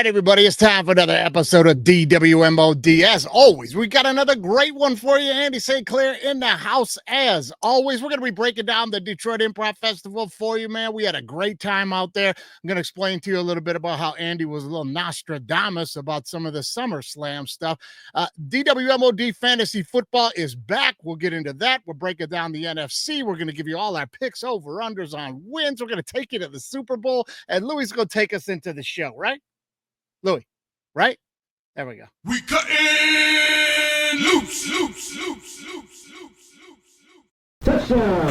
right, everybody, it's time for another episode of DWMOD. As always, we got another great one for you. Andy St. Clair in the house. As always, we're going to be breaking down the Detroit Improv Festival for you, man. We had a great time out there. I'm going to explain to you a little bit about how Andy was a little Nostradamus about some of the SummerSlam stuff. DWMOD Fantasy Football is back. We'll get into that. We'll break it down the NFC. We're going to give you all our picks, over-unders on wins. We're going to take you to the Super Bowl, and Louis is going to take us into the show, right? Louis, right? There we go. We cutting loose. Touchdown.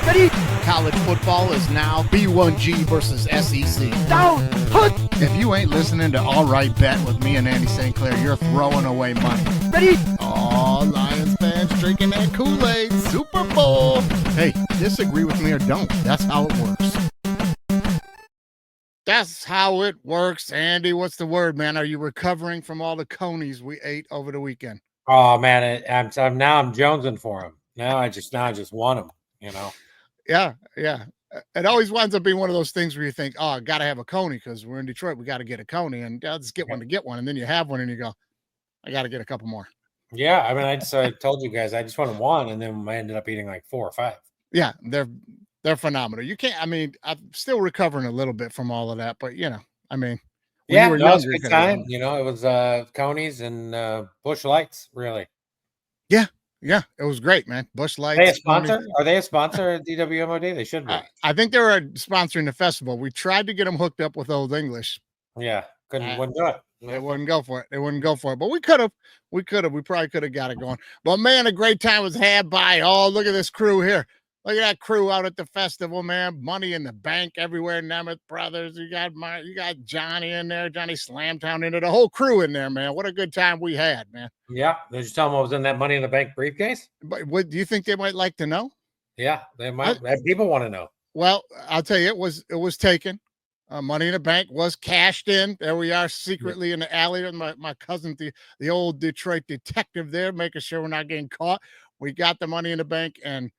Ready? College football is now B1G versus SEC. Down. Put. If you ain't listening to All Right Bet with me and Andy St. Clair, you're throwing away money. Ready? All Lions fans drinking that Kool-Aid. Super Bowl. Hey, disagree with me or don't. That's how it works. That's how it works, Andy. What's the word, man? Are you recovering from all the conies we ate over the weekend? Oh man, I'm jonesing for him. Now I just want him. You know. Yeah. It always winds up being one of those things where you think, "Oh, I got to have a coney because we're in Detroit. We got to get a coney, and I'll just get one to get one." And then you have one, and you go, "I got to get a couple more." Yeah, I mean, I told you guys I just wanted one, and then I ended up eating like 4 or 5. Yeah, they're phenomenal. You can't. I mean, I'm still recovering a little bit from all of that, but you know, I mean, yeah, it was a good time. You know, it was conies and Busch Lights, really. Yeah, it was great, man. Busch Lights. Are they a sponsor? Are they a sponsor of DWMOD? They should be. I think they were sponsoring the festival. We tried to get them hooked up with Old English. Yeah, wouldn't do it. They wouldn't go for it. But we could have. We probably could have got it going. But man, a great time was had by look at this crew here. Look at that crew out at the festival, man. Money in the bank everywhere. Nemeth Brothers. You got Johnny in there. Johnny Slamtown in there. The whole crew in there, man. What a good time we had, man. Yeah. Did you tell them what was in that Money in the Bank briefcase? But what do you think they might like to know? Yeah, they might. People want to know. Well, I'll tell you, it was taken. Money in the Bank was cashed in. There we are, secretly in the alley with my cousin, the old Detroit detective there, making sure we're not getting caught. We got the Money in the Bank, and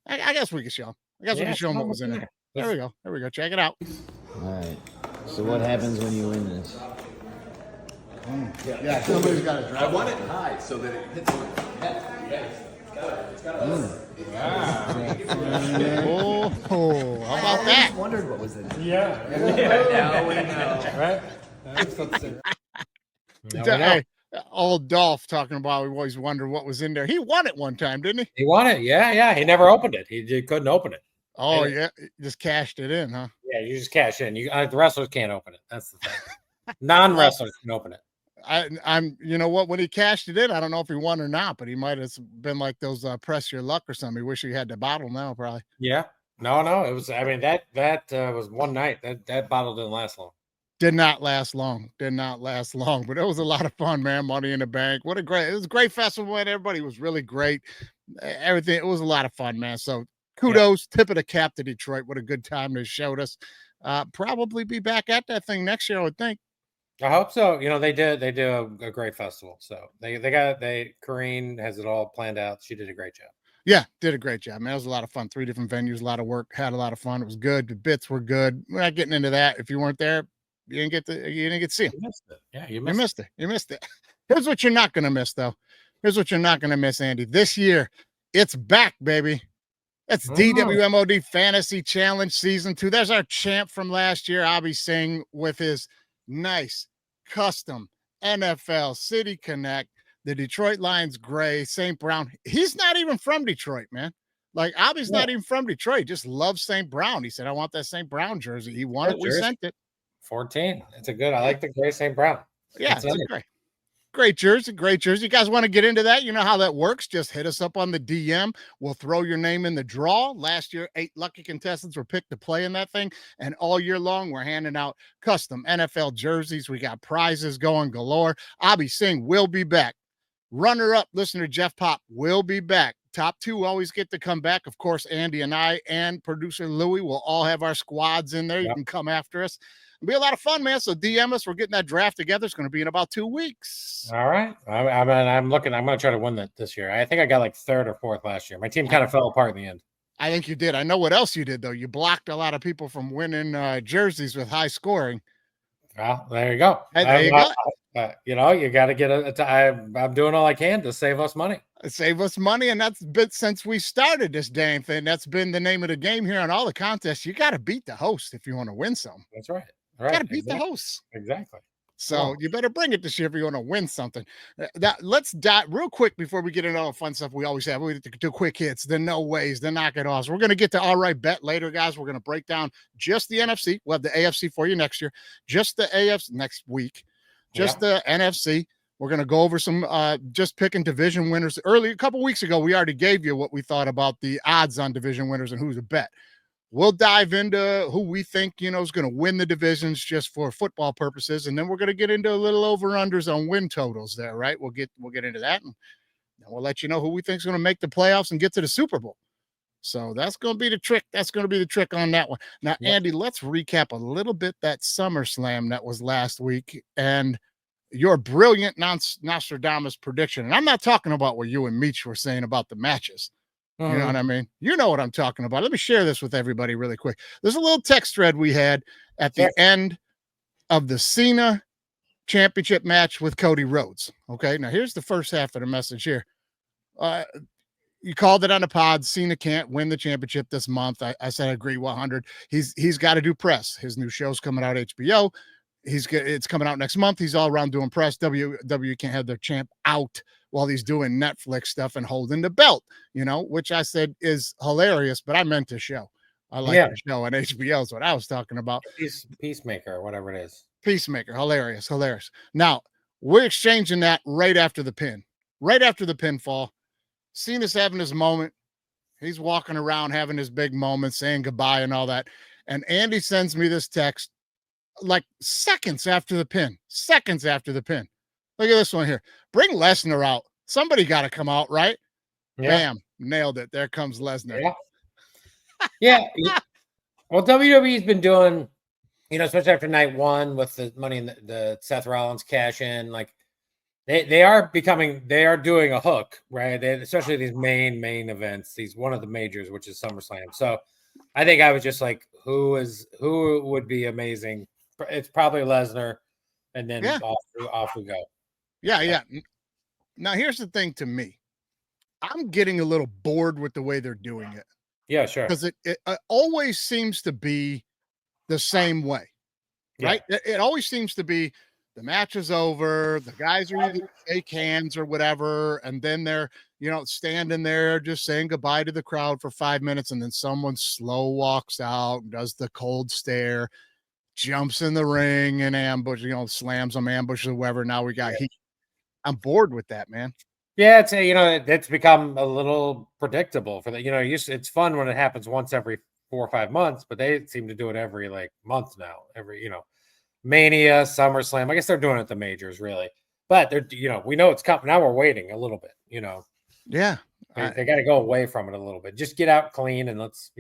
I guess we can show them. We can show them what was in there. There we go. Check it out. All right. So what happens when you win this? Yeah, somebody's got to drive. I want it high so that it hits the head. It's got Oh, how about that? I wondered what was in it. Yeah. Now we know. Right? Hey, old Dolph talking about we always wondered what was in there. He won it one time, didn't he? He won it. Yeah. He never opened it. He couldn't open it. Oh, yeah. Just cashed it in, huh? Yeah, you just cash in. The wrestlers can't open it. That's the thing. Non-wrestlers can open it. I'm you know what, when he cashed it in, I don't know if he won or not, but he might have been like those press your luck or something. He wish he had the bottle now, probably. Yeah. No, it was, I mean, that was one night. That bottle didn't last long. Did not last long, but it was a lot of fun, man. Money in the Bank. It was a great festival, and everybody was really great. Everything, it was a lot of fun, man. So kudos, tip of the cap to Detroit. What a good time they showed us. Probably be back at that thing next year, I would think. I hope so. You know, they did a great festival. So Corrine has it all planned out. She did a great job. Yeah, did a great job, man. It was a lot of fun. 3 different venues, a lot of work, had a lot of fun. It was good. The bits were good. We're not getting into that. If you weren't there, you didn't get to see them. You missed it. Yeah, you missed it. Here's what you're not going to miss, though. Here's what you're not going to miss, Andy. This year, it's back, baby. It's DWMOD Fantasy Challenge Season 2. There's our champ from last year, Abhi Singh, with his nice custom NFL City Connect, the Detroit Lions gray, St. Brown. He's not even from Detroit, man. Like, Abhi's not even from Detroit. He just loves St. Brown. He said, I want that St. Brown jersey. He wanted, we sent it. 14. It's a good. I like the gray St. Brown. Yeah, it's a great jersey. You guys want to get into that? You know how that works. Just hit us up on the DM. We'll throw your name in the draw. Last year, 8 lucky contestants were picked to play in that thing. And all year long, we're handing out custom NFL jerseys. We got prizes going galore. Abhi Singh will be back. Runner-up listener Jeff Pop will be back. Top 2 always get to come back. Of course, Andy and I and producer Louie will all have our squads in there. You can come after us. It'll be a lot of fun, man. So DM us. We're getting that draft together. It's going to be in about 2 weeks. All right. I'm looking. I'm going to try to win that this year. I think I got like 3rd or 4th last year. My team kind of fell apart in the end. I think you did. I know what else you did, though. You blocked a lot of people from winning jerseys with high scoring. Well, there you go. There you go. You know, you got to get I'm doing all I can to save us money. Save us money, and that's been since we started this damn thing. That's been the name of the game here on all the contests. You got to beat the host if you want to win some. That's right. You got to beat the hosts. Exactly. So you better bring it this year if you want to win something. Let's dive real quick before we get into all the fun stuff we always have. We do quick hits, the no ways, the knock it offs. We're going to get to all right bet later, guys. We're going to break down just the NFC. We'll have the AFC for you next year, just the AFC next week, just the NFC. We're going to go over some just picking division winners. A couple weeks ago, we already gave you what we thought about the odds on division winners and who's a bet. We'll dive into who we think, is going to win the divisions just for football purposes. And then we're going to get into a little over-unders on win totals there, right? We'll get into that. And then we'll let you know who we think is going to make the playoffs and get to the Super Bowl. So that's going to be the trick. That's going to be the trick on that one. Now, Andy, let's recap a little bit that SummerSlam that was last week and your brilliant Nostradamus prediction. And I'm not talking about what you and Meech were saying about the matches. You know what I mean? You know what I'm talking about. Let me share this with everybody really quick. There's a little text thread we had at the end of the Cena championship match with Cody Rhodes. Okay, now here's the first half of the message here. You called it on the pod. Cena can't win the championship this month. I said I agree 100. He's got to do press. His new show's coming out HBO. It's coming out next month. He's all around doing press. WWE can't have their champ out while he's doing Netflix stuff and holding the belt, which I said is hilarious, but I meant to show. I like the show on HBO is what I was talking about. Peacemaker or whatever it is. Peacemaker. Hilarious. Now, we're exchanging that right after the pin. Right after the pinfall. Cena's having his moment. He's walking around having his big moment, saying goodbye and all that. And Andy sends me this text like seconds after the pin. Look at this one here. Bring Lesnar out. Somebody got to come out, right? Bam. Nailed it. There comes Lesnar. Yeah. Well, WWE's been doing, especially after night one with the money in the Seth Rollins cash in, like they are doing a hook, right? Especially these main events, one of the majors, which is SummerSlam. So I think I was just like, who would be amazing? It's probably Lesnar, and then off we go. Yeah. Now, here's the thing to me. I'm getting a little bored with the way they're doing it. Yeah, sure. Because it always seems to be the same way, right? It always seems to be the match is over, the guys are either shake hands or whatever, and then they're, standing there just saying goodbye to the crowd for 5 minutes, and then someone slow walks out and does the cold stare, jumps in the ring and ambush, slams them, ambushes whoever. Now we got heat. I'm bored with that, man. Yeah, it's become a little predictable for that. It's fun when it happens once every 4 or 5 months, but they seem to do it every month now. Every Mania, SummerSlam. I guess they're doing it at the majors, really. But they're we know it's coming. Now we're waiting a little bit. Yeah, they got to go away from it a little bit. Just get out clean and let's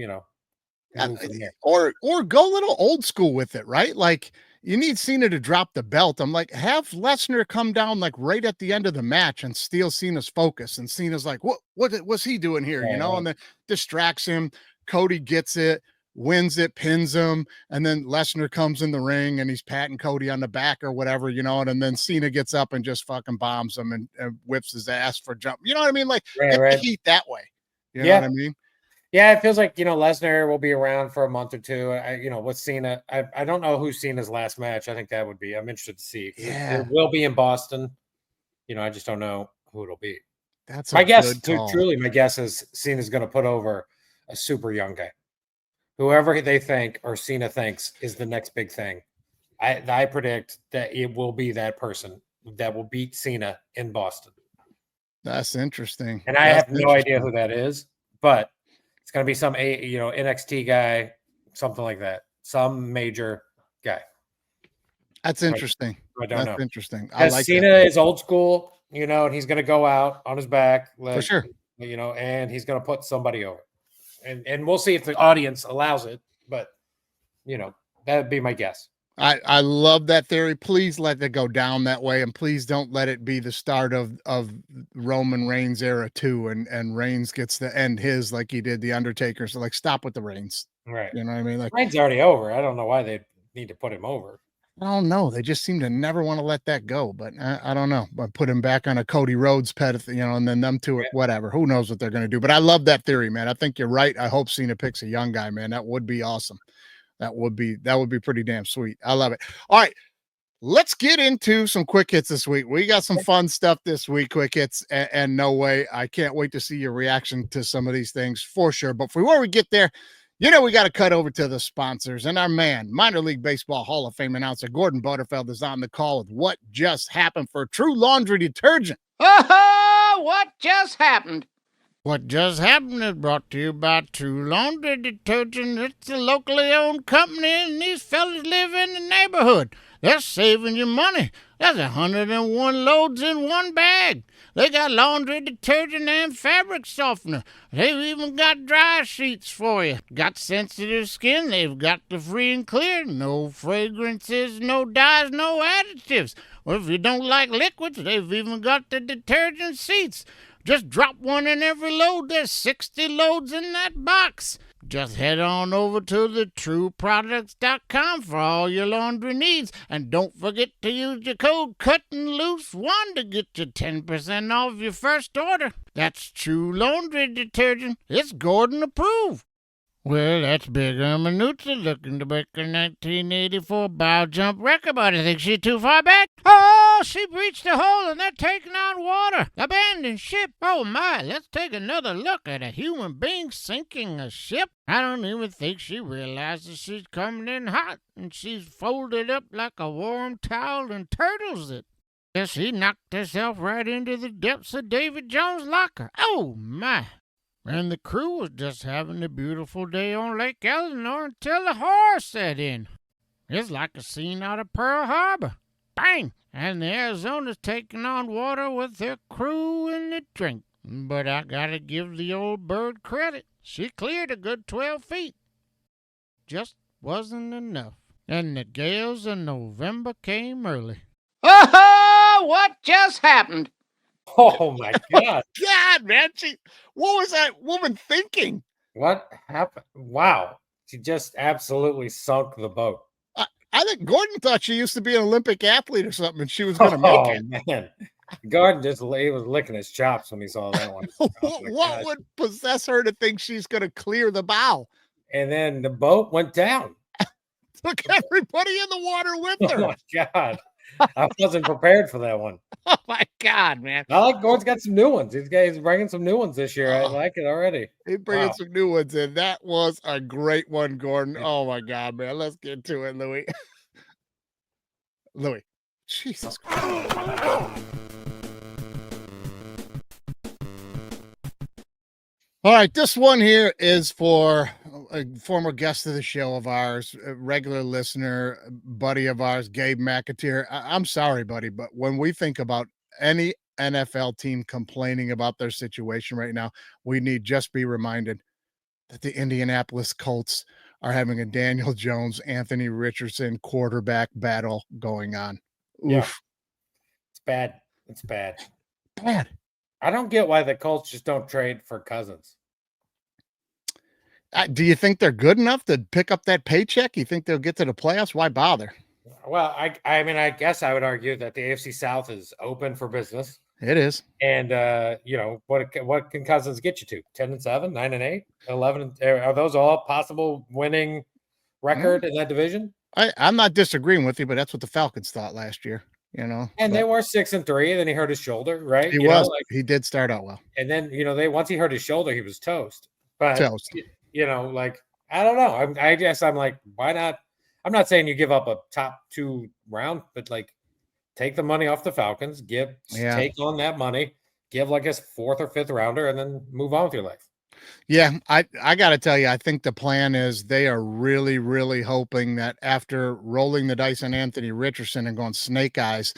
or go a little old school with it, right? Like. You need Cena to drop the belt. I'm like, have Lesnar come down right at the end of the match and steal Cena's focus. And Cena's like, what was he doing here? And then distracts him. Cody gets it, wins it, pins him. And then Lesnar comes in the ring and he's patting Cody on the back or whatever, and then Cena gets up and just fucking bombs him and whips his ass for jump. You know what I mean? Like, get the heat that way. You know what I mean? Yeah, it feels like, Lesnar will be around for a month or two. With Cena, I don't know who Cena's last match. I think that would be, I'm interested to see. It will be in Boston. I just don't know who it'll be. That's my guess. Truly, my guess is Cena's going to put over a super young guy. Whoever they think or Cena thinks is the next big thing. I predict that it will be that person that will beat Cena in Boston. That's interesting. And I have no idea who that is, but it's going to be some, NXT guy, something like that. Some major guy. That's interesting. I don't know. That's interesting. I like Cena is old school, and he's going to go out on his back. For sure. And he's going to put somebody over. And we'll see if the audience allows it. But, that'd be my guess. I love that theory. Please let it go down that way, and please don't let it be the start of Roman Reigns era 2, and Reigns gets to end his like he did the Undertaker. So stop with the Reigns. Right. You know what I mean? Reigns already over. I don't know why they need to put him over. I don't know. They just seem to never want to let that go. But I don't know. But put him back on a Cody Rhodes pet, and then them two, whatever. Who knows what they're going to do? But I love that theory, man. I think you're right. I hope Cena picks a young guy, man. That would be awesome. That would be pretty damn sweet. I love it. All right. Let's get into some quick hits this week. We got some fun stuff this week, quick hits, and no way. I can't wait to see your reaction to some of these things for sure. But before we get there, we got to cut over to the sponsors. And our man, minor league baseball Hall of Fame announcer Gordon Butterfield is on the call with what just happened for True Laundry Detergent. What just happened? What just happened is brought to you by True Laundry Detergent. It's a locally owned company, and these fellas live in the neighborhood. They're saving you money. That's 101 loads in one bag. They got laundry detergent and fabric softener. They've even got dry sheets for you. Got sensitive skin, they've got the free and clear. No fragrances, no dyes, no additives. Or if you don't like liquids, they've even got the detergent sheets. Just drop one in every load. There's 60 loads in that box. Just head on over to thetrueproducts.com for all your laundry needs. And don't forget to use your code CUTTINLOOSE1 to get you 10% off your first order. That's True Laundry Detergent. It's Gordon approved. Well, that's Big Manucci looking to break a 1984 bow jump record, but I think she's too far back. Oh, she breached a hole and they're taking on water. Abandoned ship. Oh my, let's take another look at a human being sinking a ship. I don't even think she realizes she's coming in hot, and she's folded up like a warm towel and turtles it. Guess he knocked herself right into the depths of David Jones' locker. Oh my. And the crew was just having a beautiful day on Lake Eleanor until the horror set in. It's like a scene out of Pearl Harbor. Bang! And the Arizona's taking on water with their crew in the drink. But I gotta give the old bird credit. She cleared a good 12 feet. Just wasn't enough. And the gales of November came early. What just happened? Oh my God. God, man. What was that woman thinking? What happened? Wow. She just absolutely sunk the boat. I think Gordon thought she used to be an Olympic athlete or something, and she was going to make it. Man. Gordon he was licking his chops when he saw that one. What would possess her to think she's going to clear the bow? And then the boat went down. Took everybody in the water with her. Oh my God. I wasn't prepared for that one. Oh my God, man. I like Gordon's got some new ones. He's bringing some new ones this year. I like it already. He's bringing some new ones in. That was a great one, Gordon. Oh my God, man. Let's get to it, Louis. Louis. Jesus Christ. All right, this one here is for a former guest of the show of ours, a regular listener, buddy of ours, Gabe McAteer. I'm sorry, buddy, but when we think about any NFL team complaining about their situation right now, we need just be reminded that the Indianapolis Colts are having a Daniel Jones, Anthony Richardson quarterback battle going on. Oof. Yeah. It's bad. It's bad. Bad. I don't get why the Colts just don't trade for Cousins. Do you think they're good enough to pick up that paycheck? You think they'll get to the playoffs? Why bother? Well, I mean, I guess I would argue that the AFC South is open for business. It is. And, what can Cousins get you to? 10-7, 9-8, 11? Are those all possible winning record in that division? I'm not disagreeing with you, but that's what the Falcons thought last year. And they were 6-3, and then he hurt his shoulder, right? He did start out well. And then, once he hurt his shoulder, he was toast. But, toast. I don't know. I guess I'm like, why not? I'm not saying you give up a top 2 round, but take the money off the Falcons, take on that money, give like a 4th or 5th rounder, and then move on with your life. Yeah, I got to tell you, I think the plan is they are really, really hoping that after rolling the dice on Anthony Richardson and going snake eyes,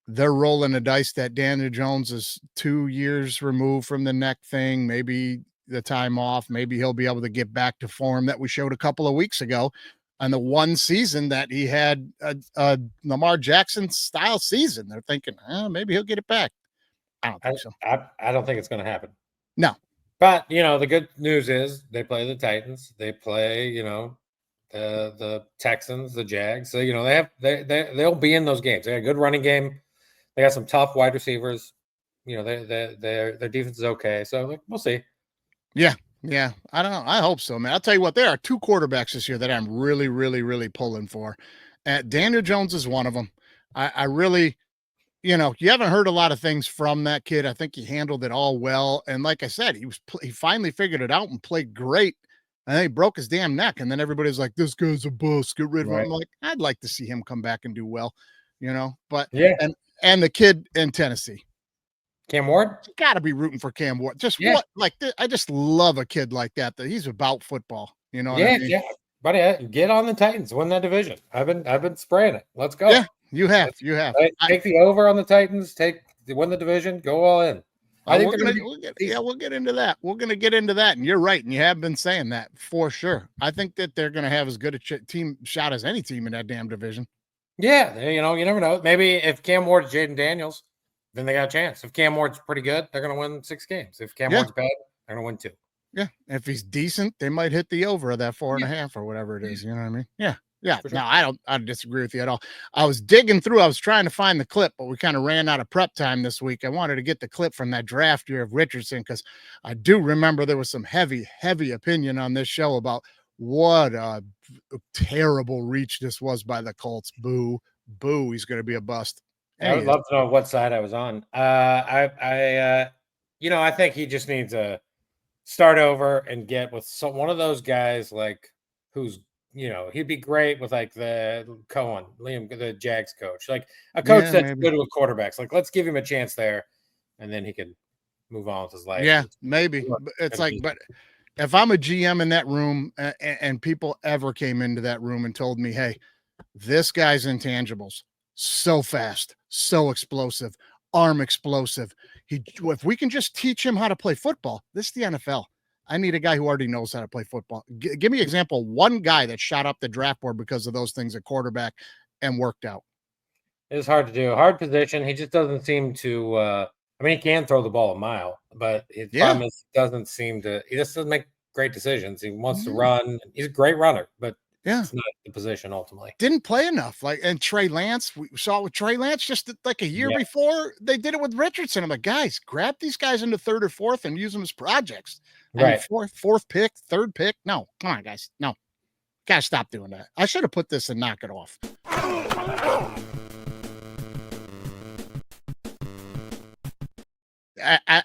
they're rolling the dice that Daniel Jones is 2 years removed from the neck thing, maybe the time off, maybe he'll be able to get back to form that we showed a couple of weeks ago on the one season that he had a Lamar Jackson style season. They're thinking, maybe he'll get it back. I don't think so. I don't think it's going to happen. No. But, the good news is they play the Titans. They play, the Texans, the Jags. So they'll be in those games. They got a good running game. They got some tough wide receivers. Their defense is okay. So we'll see. Yeah. I don't know. I hope so, man. I'll tell you what, there are 2 quarterbacks this year that I'm really, really, really pulling for. Daniel Jones is one of them. I really, you haven't heard a lot of things from that kid. I think he handled it all well. And like I said, he finally figured it out and played great. And then he broke his damn neck. And then everybody's like, this guy's a bust. Get rid of him. I'm like, I'd like to see him come back and do well, but Yeah. And the kid in Tennessee. Cam Ward? You got to be rooting for Cam Ward. I just love a kid like that he's about football. You know what I mean? Yeah. Buddy, get on the Titans, win that division. I've been spraying it. Let's go. Yeah, you have. Take the over on the Titans, win the division, go all in. I think we'll get into that. We're going to get into that. And you're right. And you have been saying that for sure. I think that they're going to have as good a team shot as any team in that damn division. Yeah. You never know. Maybe if Cam Ward's Jaden Daniels, then they got a chance. If Cam Ward's pretty good, they're going to win 6 games. If Cam Ward's bad, they're going to win 2. Yeah. If he's decent, they might hit the over of that 4.5 or whatever it is. You know what I mean? Yeah. Yeah. For sure. No, I don't disagree with you at all. I was digging through. I was trying to find the clip, but we kind of ran out of prep time this week. I wanted to get the clip from that draft year of Richardson because I do remember there was some heavy, heavy opinion on this show about what a terrible reach this was by the Colts. Boo. He's going to be a bust. I would love to know what side I was on. I think he just needs to start over and get with one of those guys like who's, he'd be great with like the Liam, the Jags coach, like a coach that's good with quarterbacks. Like, let's give him a chance there, and then he can move on with his life. Yeah, maybe. It's like, but if I'm a GM in that room and people ever came into that room and told me, hey, this guy's intangibles, so fast, so explosive, arm explosive. If we can just teach him how to play football, this is the NFL. I need a guy who already knows how to play football. Give me an example. One guy that shot up the draft board because of those things at quarterback and worked out. It's hard to do. Hard position. He just doesn't seem to. He can throw the ball a mile, but his problem is he just doesn't make great decisions. He wants to run. He's a great runner, but it's not the position ultimately. Didn't play enough. And Trey Lance, we saw it with Trey Lance just like a year before they did it with Richardson. I'm like, guys, grab these guys into 3rd or 4th and use them as projects. Right. Fourth pick, 3rd pick. No, come on, guys. No, gotta stop doing that. I should have put this and knock it off.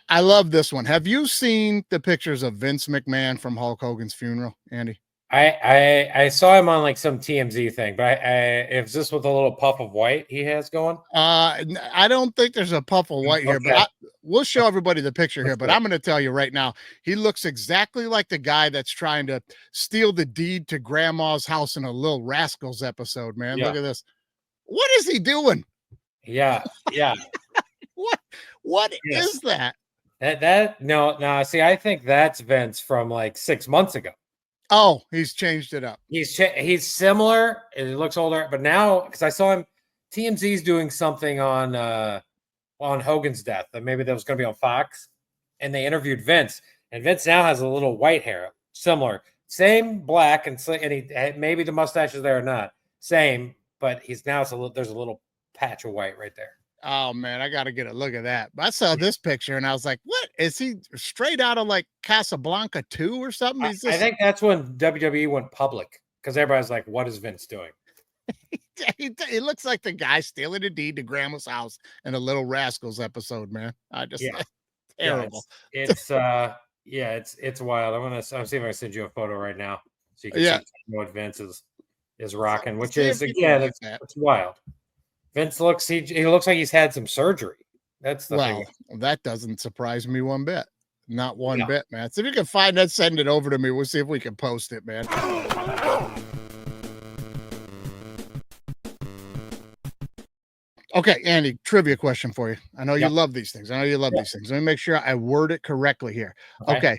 I love this one. Have you seen the pictures of Vince McMahon from Hulk Hogan's funeral, Andy? I saw him on like some TMZ thing, but is this with a little puff of white he has going? I don't think there's a puff of white here, but we'll show everybody the picture here. But I'm going to tell you right now, he looks exactly like the guy that's trying to steal the deed to Grandma's house in a Little Rascals episode. Man, look at this. What is he doing? Yeah. What is that? No. See, I think that's Vince from like 6 months ago. Oh, he's changed it up. He's similar. He looks older, but now because I saw him, TMZ's doing something on Hogan's death, and maybe that was going to be on Fox, and they interviewed Vince, and Vince now has a little white hair, similar, same black, and he maybe the mustache is there or not, same, but there's a little patch of white right there. Oh man, I got to get a look at that. But I saw this picture and I was like, what is he straight out of like Casablanca 2 or something? I think that's when WWE went public because everybody's like, what is Vince doing? He looks like the guy stealing a deed to Grandma's house in a Little Rascals episode, man. Terrible. It's wild. I'm see if I can send you a photo right now so you can see what Vince is rocking, which is again, it's wild. Vince looks like he's had some surgery. That's the thing. That doesn't surprise me one bit. Not one bit, man. So if you can find that, send it over to me. We'll see if we can post it, man. Okay, Andy, trivia question for you. I know you love these things. Let me make sure I word it correctly here. Okay.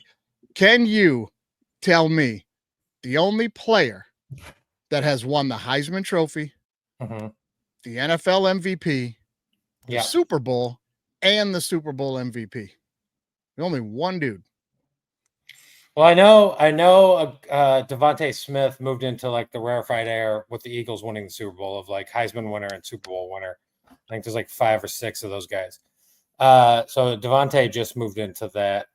Can you tell me the only player that has won the Heisman Trophy, the NFL MVP, the Super Bowl, and the Super Bowl MVP? Only one dude. Well, I know. Devontae Smith moved into like the rarefied air with the Eagles winning the Super Bowl of like Heisman winner and Super Bowl winner. I think there's like 5 or 6 of those guys. So Devontae just moved into that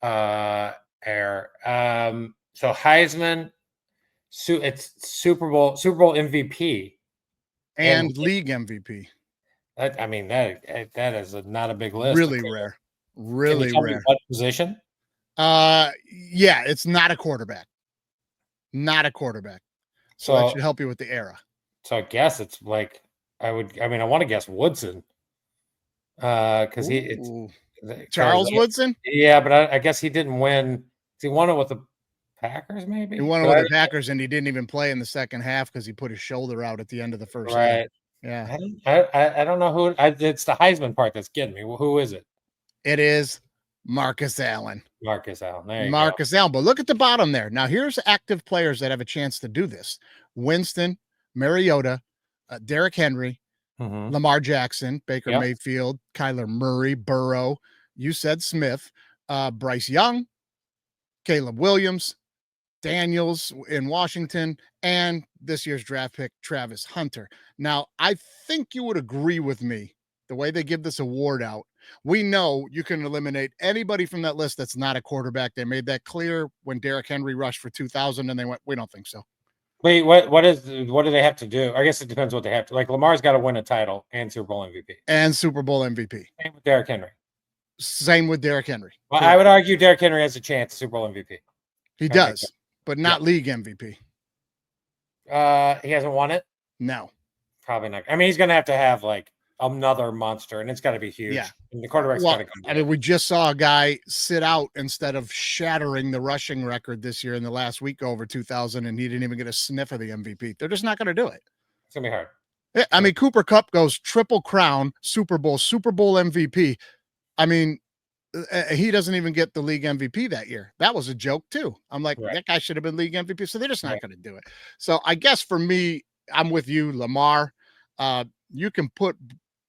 air. So Heisman, it's Super Bowl MVP And league MVP. I mean that is not a big list. Really rare. Can you Really tell me rare. what position? Yeah, it's not a quarterback. Not a quarterback. So that should help you with the era. So I guess it's like I want to guess Woodson. Because Charles Woodson? Yeah, but I guess he didn't win. He won it with the Packers, maybe? He won it with the Packers, and he didn't even play in the second half because he put his shoulder out at the end of the first game. Yeah. I don't know who it's the Heisman part that's getting me. Who is it? It is Marcus Allen. Marcus Allen. There you Marcus Allen. But look at the bottom there. Now, here's active players that have a chance to do this. Winston, Mariota, Derrick Henry, Lamar Jackson, Baker Mayfield, Kyler Murray, Burrow. You said Smith, Bryce Young, Caleb Williams, Daniels in Washington, and this year's draft pick, Travis Hunter. Now, I think you would agree with me, the way they give this award out. We know you can eliminate anybody from that list that's not a quarterback. They made that clear when Derrick Henry rushed for 2,000, and they went, we don't think so. Wait, what do they have to do? I guess it depends what they have to. Like Lamar's got to win a title and Super Bowl MVP. And Super Bowl MVP. Same with Derrick Henry. Same with Derrick Henry. Well, I would argue Derrick Henry has a chance at Super Bowl MVP. He does, but not league MVP. He hasn't won it? No. Probably not. I mean, he's going to have like another monster, and it's got to be huge. Yeah. And the quarterback's got to come I mean, we just saw a guy sit out instead of shattering the rushing record this year in the last week over 2,000, and he didn't even get a sniff of the MVP. They're just not going to do it. It's going to be hard. Yeah, I mean, Cooper Kupp goes triple crown, Super Bowl MVP. I mean, he doesn't even get the league MVP that year. That was a joke too. I'm like, that guy should have been league MVP. So they're just not going to do it. So I guess for me, I'm with you, Lamar. You can put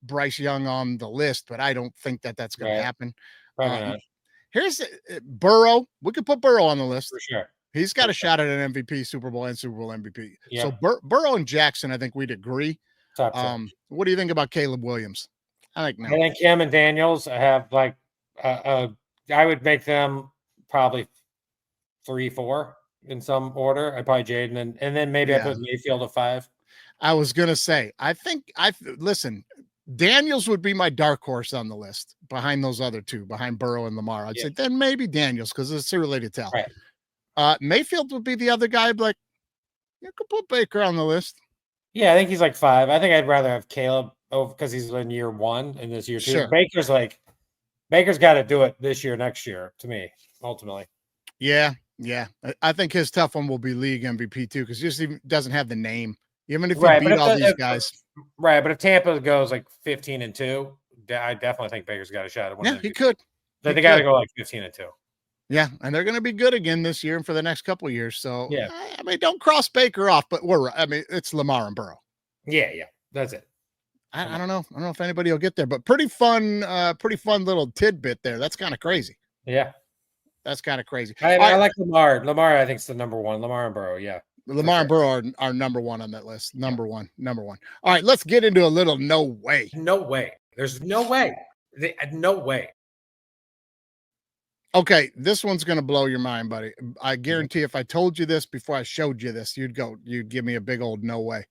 Bryce Young on the list, but I don't think that that's going to happen. Here's Burrow. We could put Burrow on the list. For sure. He's got a shot at an MVP, Super Bowl and Super Bowl MVP. Yeah. So Burrow and Jackson, I think we'd agree. What do you think about Caleb Williams? I think him and Daniels have like I would make them probably 3-4 in some order. I'd probably Jaden and then maybe I put Mayfield at 5. I was gonna say, listen, Daniels would be my dark horse on the list behind those other two, behind Burrow and Lamar. I'd say then maybe Daniels because it's too early to tell. Right. Mayfield would be the other guy. Like you could put Baker on the list. Yeah, I think he's like 5. I think I'd rather have Caleb because he's in year 1 and this year 2. Sure. Baker's got to do it this year, next year. To me, ultimately. Yeah. I think his tough one will be league MVP too because he just doesn't have the name. Even if he beat all these guys. Right, but if Tampa goes like 15-2, I definitely think Baker's got a shot at winning. Yeah, he could. They got to go like 15-2. Yeah, and they're going to be good again this year and for the next couple of years. So, yeah, I mean, don't cross Baker off, but it's Lamar and Burrow. Yeah, that's it. I don't know. I don't know if anybody will get there, but pretty fun little tidbit there. That's kind of crazy. Yeah, that's kind of crazy. I like Lamar. Lamar, I think is the number 1. Lamar and Burrow. Yeah. Lamar and Burrow are number 1 on that list. Number one. All right, let's get into a little no way. No way. There's no way. No way. Okay, this one's going to blow your mind, buddy. I guarantee if I told you this before I showed you this, you'd give me a big old no way.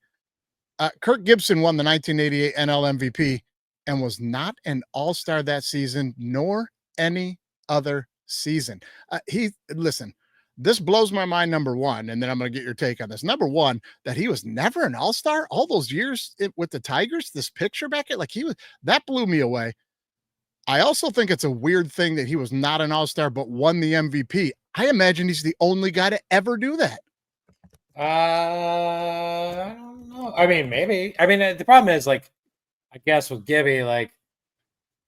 Kirk Gibson won the 1988 NL MVP and was not an all-star that season, nor any other season. Listen, this blows my mind, number 1, and then I'm going to get your take on this. Number 1, that he was never an all-star all those years with the Tigers, this picture back at that blew me away. I also think it's a weird thing that he was not an all-star but won the MVP. I imagine he's the only guy to ever do that. I don't know. I mean, maybe. I mean, the problem is, like, I guess with Gibby, like,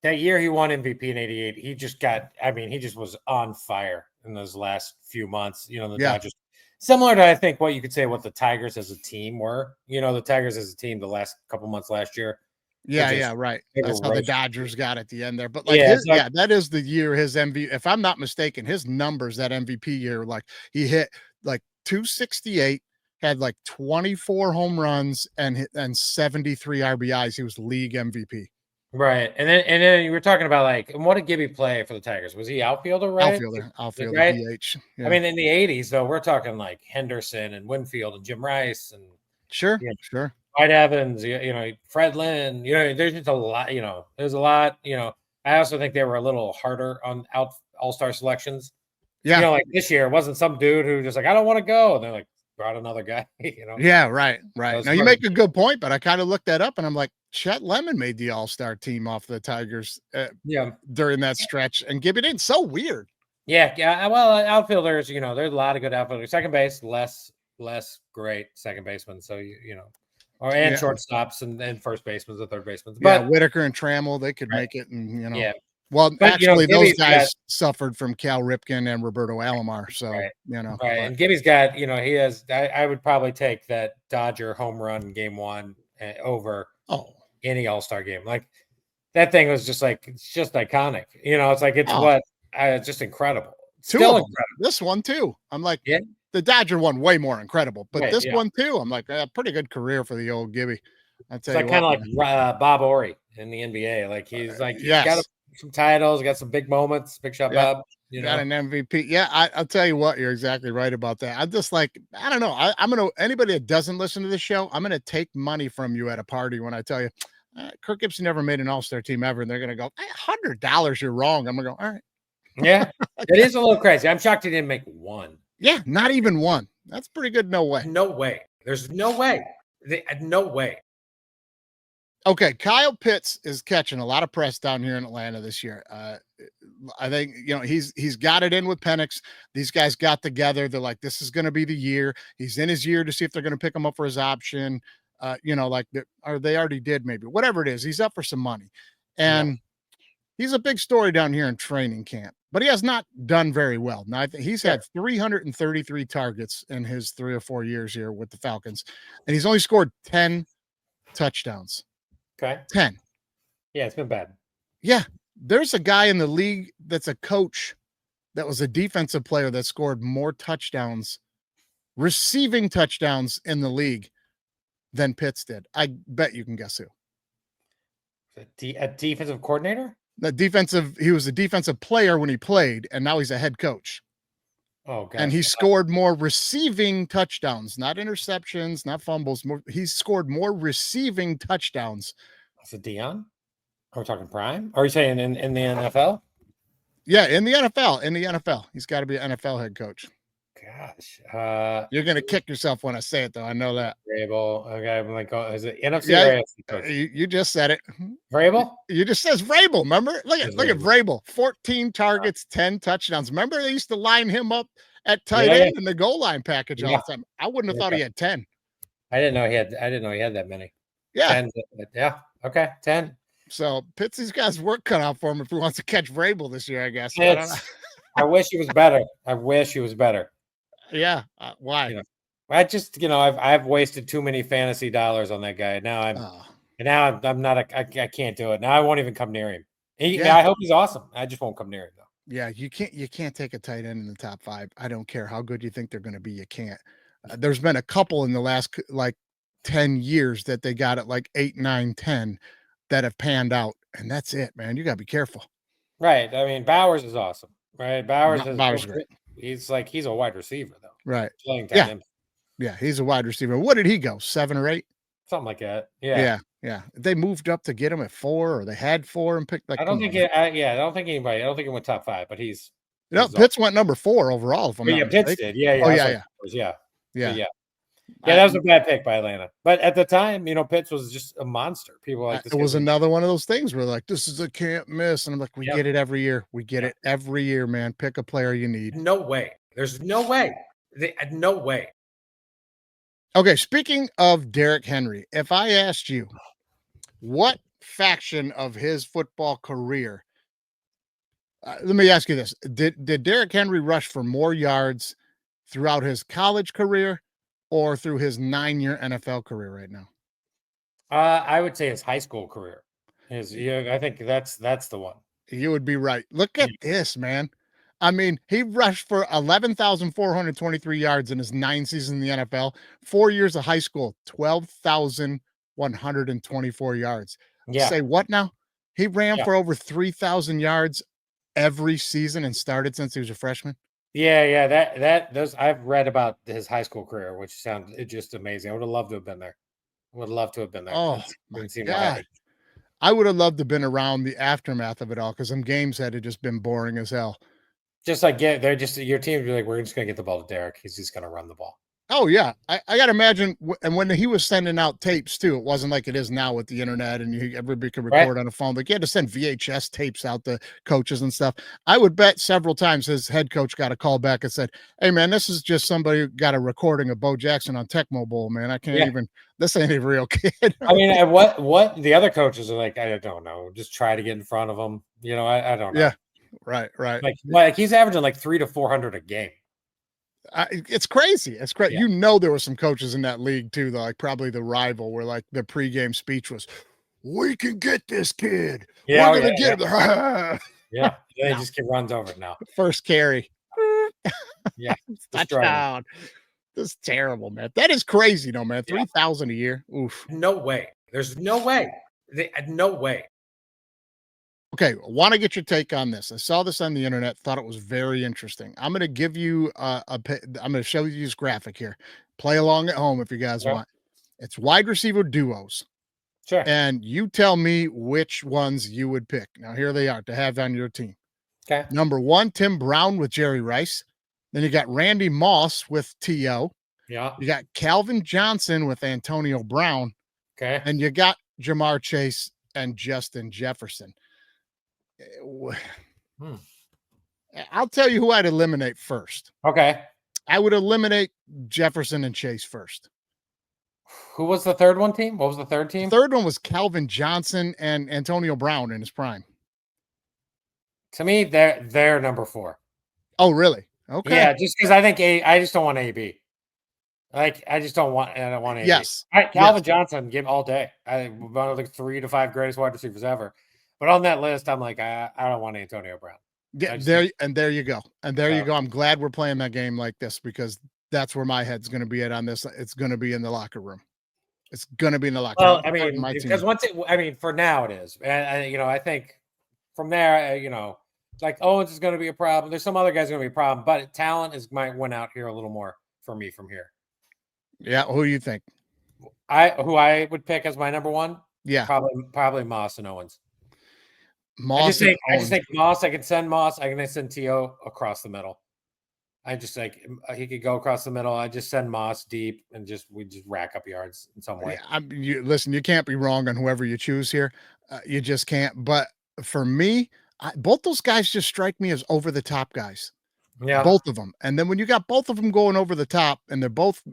that year he won MVP in 88, he just was on fire in those last few months. You know, the Dodgers, similar to, I think, what you could say what the Tigers as a team were. You know, the Tigers as a team the last couple months last year. Yeah, right. they That's were how the roasting Dodgers got at the end there. But like Yeah, his, exactly. yeah, that is the year his MVP. If I'm not mistaken, his numbers that MVP year, like he hit like 268, had like 24 home runs and 73 RBIs. He was league MVP. Right. And then you were talking about like, and what did Gibby play for the Tigers? Was he outfielder, right? Outfielder, Right. DH. I Yeah, mean, in the 80s, though, we're talking like Henderson and Winfield and Jim Rice and sure, yeah, sure. White Evans, Fred Lynn, there's just a lot, there's a lot, I also think they were a little harder on all-star selections. Yeah, Like this year, it wasn't some dude who just like, I don't want to go. And they're like, brought another guy, yeah, right, right. Those Now you were- make a good point, but I kind of looked that up and I'm like, Chet Lemon made the All-Star team off the Tigers Yeah. during that stretch, and Gibby didn't. So weird. Yeah. Well, outfielders, there's a lot of good outfielders. Second base, less great second baseman. So, and Yeah. shortstops and first basemen and third basemen. Yeah, But Whitaker and Trammell, they could Right. make it, and yeah, well, But, actually, those Gibby's guys suffered from Cal Ripken and Roberto Alomar. So Right. right. but- And Gibby's got, he has. I would probably take that Dodger home run in Game 1 over oh, any All-Star game. Like that thing was just like it's just iconic. It's like it's Oh. just incredible. two Still of them. incredible. This one too. I'm like, Yeah. the Dodger one way more incredible, but Right, this yeah. one too. I'm like, pretty good career for the old Gibby. I It's tell like you kind of what, like man. Bob Orry in the NBA. Like he's like he's got Yes. some titles, got some big moments, big shot Yeah. Bob. Got an MVP. Yeah, I'll tell you what, you're exactly right about that. I'm just like, I don't know. I'm gonna anybody that doesn't listen to the show, I'm gonna take money from you at a party when I tell you Kirk Gibson never made an All-Star team ever, and they're gonna go $100. You're wrong. I'm gonna go, all right. Yeah, it is a little crazy. I'm shocked he didn't make one. Yeah, not even one. That's pretty good. No way. No way. There's no way. No way. Okay, Kyle Pitts is catching a lot of press down here in Atlanta this year. I think he's got it in with Penix. These guys got together. They're like, this is going to be the year. He's in his year to see if they're going to pick him up for his option. Or they already did, maybe whatever it is. He's up for some money, and he's a big story down here in training camp. But he has not done very well. Now I think he's had 333 targets in his 3 or 4 years here with the Falcons, and he's only scored 10 touchdowns. Okay. 10. Yeah, it's been bad. Yeah. There's a guy in the league that's a coach that was a defensive player that scored more touchdowns, receiving touchdowns in the league than Pitts did. I bet you can guess who. A defensive coordinator? He was a defensive player when he played, and now he's a head coach. Oh, God. And he scored more receiving touchdowns, not interceptions, not fumbles. He scored more receiving touchdowns. Is it Dion? Are we talking prime? Are you saying in the NFL? Yeah, in the NFL. In the NFL. He's got to be an NFL head coach. Gosh. You're going to kick yourself when I say it, though. I know that. Vrabel. Okay, I'm like, is it NFC Yeah, or AFC coach? You just said it. Vrabel? You just says Vrabel. Remember? Look at Vrabel. Vrabel. 14 targets, 10 touchdowns. Remember they used to line him up at tight Yeah, end in the goal line package all the time. I wouldn't have thought he had 10. I didn't know he had that many. Yeah. 10, yeah. Okay. 10. So Pitts got work cut out for him if he wants to catch Vrabel this year, I guess. I don't know. I wish he was better. I wish he was better. Yeah. Why? I just, I've wasted too many fantasy dollars on that guy. Now I'm not. I can't do it. Now I won't even come near him. I hope he's awesome. I just won't come near him though. Yeah, you can't take a tight end in the top 5. I don't care how good you think they're going to be. You can't. There's been a couple in the last 10 years that they got at 8, 9, 10 that have panned out, and that's it, man. You got to be careful. Right. I mean, Bowers is awesome. Right. Bowers is great. He's a wide receiver though. Right. Playing Yeah. end. Yeah, he's a wide receiver. What did he go? 7 or 8? Something like that. Yeah. Yeah. They moved up to get him at 4, or they had 4 and picked I don't think he went top 5, but he's Pitts went number 4 overall. If I'm not Pitts mistaken. did. Yeah. Oh, Yeah. yeah. That was a bad pick by Atlanta. But at the time, Pitts was just a monster. People were like this. It was another one of those things where this is a can't miss. And I'm like, we get it every year. We get it every year, man. Pick a player you need. No way. There's no way. No way. Okay. Speaking of Derrick Henry, if I asked you what faction of his football career, let me ask you this. Did Derrick Henry rush for more yards throughout his college career or through his 9-year NFL career right now? I would say his high school career. I think that's the one. You would be right. Look at this, man. I mean, he rushed for 11,423 yards in his 9 seasons in the NFL. 4 years of high school, 12,124 yards. Yeah. Say what now? He ran for over 3,000 yards every season and started since he was a freshman. Yeah. Those I've read about his high school career, which sounds just amazing. I would have loved to have been there. Would love to have been there. Oh my God. I would have loved to have been around the aftermath of it all because some games had just been boring as hell. Just like they're just your team would be like, we're just gonna get the ball to Derek. He's just gonna run the ball. Oh yeah, I got to imagine. And when he was sending out tapes too, it wasn't like it is now with the internet and everybody can record on a phone. Like you had to send VHS tapes out to coaches and stuff. I would bet several times his head coach got a call back and said, "Hey man, this is just somebody who got a recording of Bo Jackson on Tecmo Bowl, man. I can't even. This ain't a real kid." I mean, what the other coaches are like, I don't know. Just try to get in front of him. I don't know. Yeah, right. Like he's averaging like 300 to 400 a game. It's crazy. It's crazy. Yeah. There were some coaches in that league too, though, like probably the rival, where like the pregame speech was, "We can get this kid. Yeah, we're gonna get him." They just get runs over it now. First carry. Yeah, touchdown. This is terrible, man. That is crazy, though, man. 3,000 a year. Oof. No way. There's no way. No way. Okay, I want to get your take on this. I saw this on the internet, thought it was very interesting. I'm going to give you I'm going to show you this graphic here. Play along at home if you guys want. It's wide receiver duos. Sure. And you tell me which ones you would pick. Now, here they are to have on your team. Okay. Number 1, Tim Brown with Jerry Rice. Then you got Randy Moss with T.O. Yeah. You got Calvin Johnson with Antonio Brown. Okay. And you got Jamar Chase and Justin Jefferson. I'll tell you who I'd eliminate first. Okay. I would eliminate Jefferson and Chase first. Who was the third one team? What was the third team? The third one was Calvin Johnson and Antonio Brown in his prime. To me, they're number 4. Oh, really? Okay. Yeah, just because I think I just don't want AB. Like I don't want AB. Yes. All right, Calvin Johnson, give him all day. One of the 3 to 5 greatest wide receivers ever. But on that list, I'm like, I don't want Antonio Brown. Yeah, there you go. And there you go. I'm glad we're playing that game like this because that's where my head's going to be at on this. It's going to be in the locker room. It's going to be in the locker room. Well, I mean, because for now it is. And I think from there, like Owens is going to be a problem. There's some other guys going to be a problem, but talent might win out here a little more for me from here. Yeah. Who do you think? Who I would pick as my number 1? Yeah. Probably Moss and Owens. I just think Moss. I can send Moss. I can send T.O. across the middle. I just like he could go across the middle. I just send Moss deep and we just rack up yards in some way. Listen, you can't be wrong on whoever you choose here. You just can't. But for me, both those guys just strike me as over the top guys. Yeah, both of them. And then when you got both of them going over the top, and they're both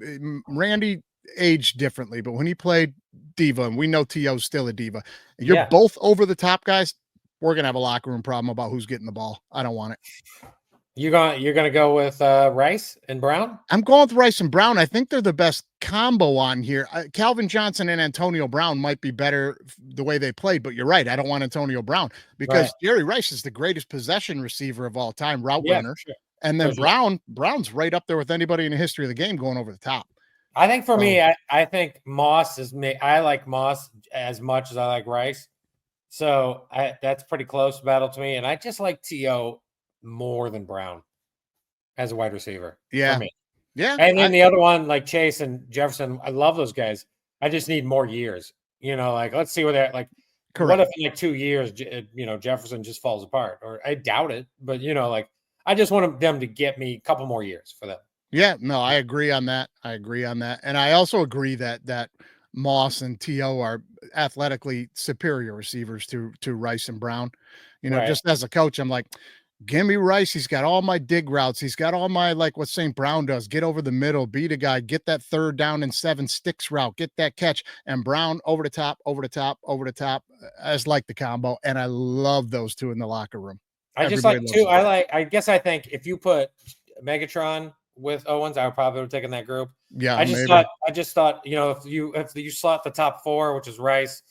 Randy aged differently, but when he played diva, and we know T.O.'s still a diva, and you're both over the top guys. We're gonna have a locker room problem about who's getting the ball. I don't want it. You're gonna go with Rice and Brown? I'm going with Rice and Brown. I think they're the best combo on here. Calvin Johnson and Antonio Brown might be better the way they played, but you're right. I don't want Antonio Brown because Jerry Rice is the greatest possession receiver of all time, route runner. Sure. And then Brown's right up there with anybody in the history of the game going over the top. I think for me, I think Moss is me. I like Moss as much as I like Rice. So that's pretty close battle to me. And I just like T.O. more than Brown as a wide receiver. Yeah. For me. Yeah. And then the other one, like Chase and Jefferson, I love those guys. I just need more years. Let's see where they're like. Correct. What if in like 2 years, Jefferson just falls apart? Or I doubt it. But, I just want them to get me a couple more years for them. Yeah. No, I agree on that. And I also agree that Moss and T.O. are athletically superior receivers to Rice and Brown. Just as a coach, I'm like, give me Rice. He's got all my dig routes. He's got all my, like what St. Brown does, get over the middle, beat a guy, get that 3rd down and 7 sticks route, get that catch. And Brown over the top. I just like the combo. And I love those two in the locker room. I just like two. I think if you put Megatron with Owens, I would probably have taken that group. Yeah, I just thought, if you slot the top 4, which is Rice,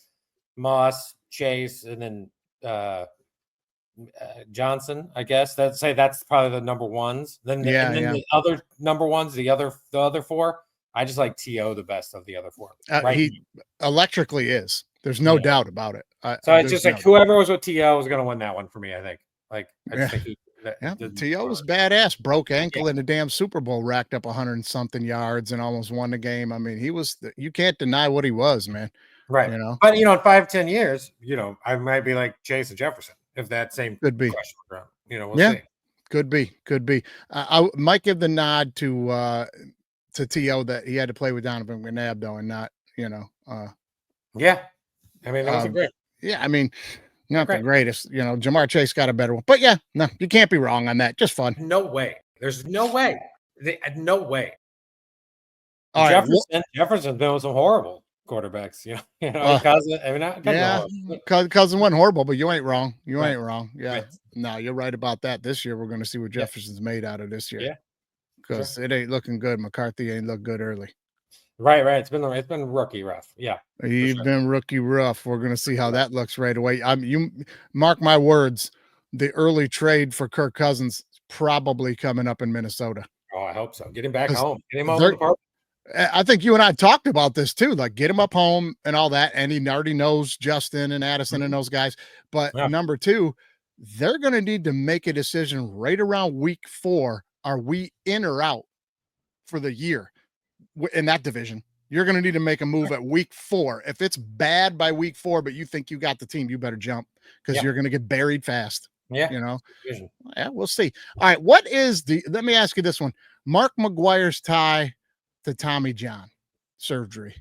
Moss, Chase, and then Johnson, I guess that's probably the number ones. Then the other number ones, the other 4, I just like T.O. the best of the other 4. Right? He electrically is. There's no doubt about it. So it's just like whoever was with T.O. was going to win that one for me. I think. Like I just think T.O. was badass. Broke ankle in the damn Super Bowl, racked up 100 and something yards, and almost won the game. I mean, you can't deny what he was, man. Right. But in 5-10 years, I might be like Chase and Jefferson if that same could be. We'll see. Could be. I might give the nod to T.O. that he had to play with Donovan McNabb though, and not Yeah, I mean that was great. Yeah, I mean. Not the greatest, Jamar Chase got a better one, but yeah, no, you can't be wrong on that. Just fun. No way. There's no way. No way. All Jefferson's been with some horrible quarterbacks. Cousin wasn't horrible, but you ain't wrong. You ain't wrong. Yeah, no, you're right about that. This year we're going to see what Jefferson's made out of this year. Yeah, because it ain't looking good. McCarthy ain't looked good early. Right. It's been rookie rough. Yeah, he's been rookie rough. We're gonna see how that looks right away. You mark my words. The early trade for Kirk Cousins probably coming up in Minnesota. Oh, I hope so. Get him back home. Get him home. I think you and I talked about this too. Like get him up home and all that. And he already knows Justin and Addison and those guys. But number 2, they're gonna need to make a decision right around week 4. Are we in or out for the year? In that division, you're going to need to make a move at week 4. If it's bad by week 4, but you think you got the team, you better jump because you're going to get buried fast. Yeah. Yeah, we'll see. All right. Let me ask you this one. Mark McGuire's tie to Tommy John surgery.